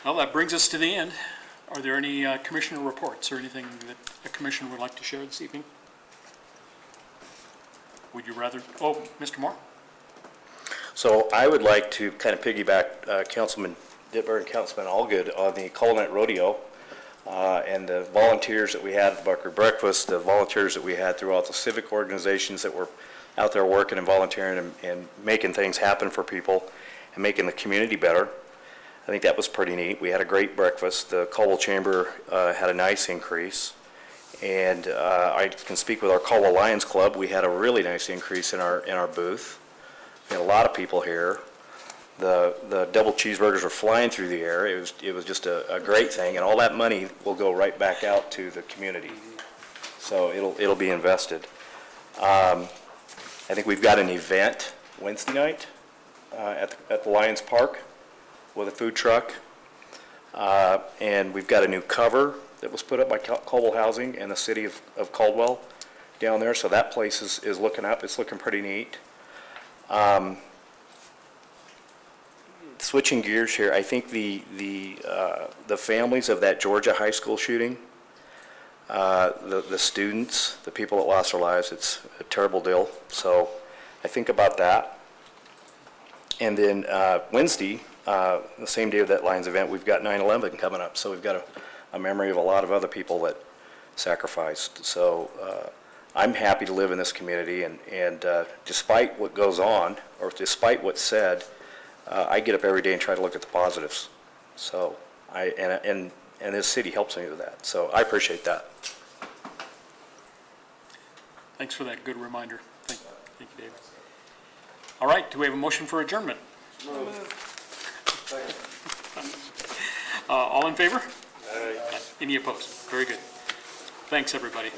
Well, that brings us to the end. Are there any commissioner reports or anything that a commissioner would like to share this evening? Would you rather? Oh, Mr. Moore? So I would like to kind of piggyback Councilman Dittmer and Councilman Allgood on the Culinary Rodeo and the volunteers that we had at the Bucker Breakfast, the volunteers that we had throughout the civic organizations that were out there working and volunteering and making things happen for people and making the community better. think that was pretty neat. We had a great breakfast. The Caldwell Chamber had a nice increase. And I can speak with our Caldwell Lions Club. We had a really nice increase in our booth. We had a lot of people here. The double cheeseburgers were flying through the air. It was just a great thing, and all that money will go right back out to the community. So it'll be invested. I think we've got an event Wednesday night at the Lions Park with a food truck. And we've got a new cover that was put up by Caldwell Housing and the city of Caldwell down there. So that place is looking up. It's looking pretty neat. Switching gears here, I think the families of that Georgia high school shooting, the students, the people that lost their lives, it's a terrible deal. So I think about that. And then Wednesday, the same day of that Lions event, we've got 9/11 coming up. So we've got a memory of a lot of other people that sacrificed. So I'm happy to live in this community, and despite what goes on, or despite what's said, I get up every day and try to look at the positives. So and this city helps me with that. So I appreciate that. Thanks for that good reminder. Thank you, David. All right, do we have a motion for adjournment? All in favor? Any opposed? Very good. Thanks, everybody.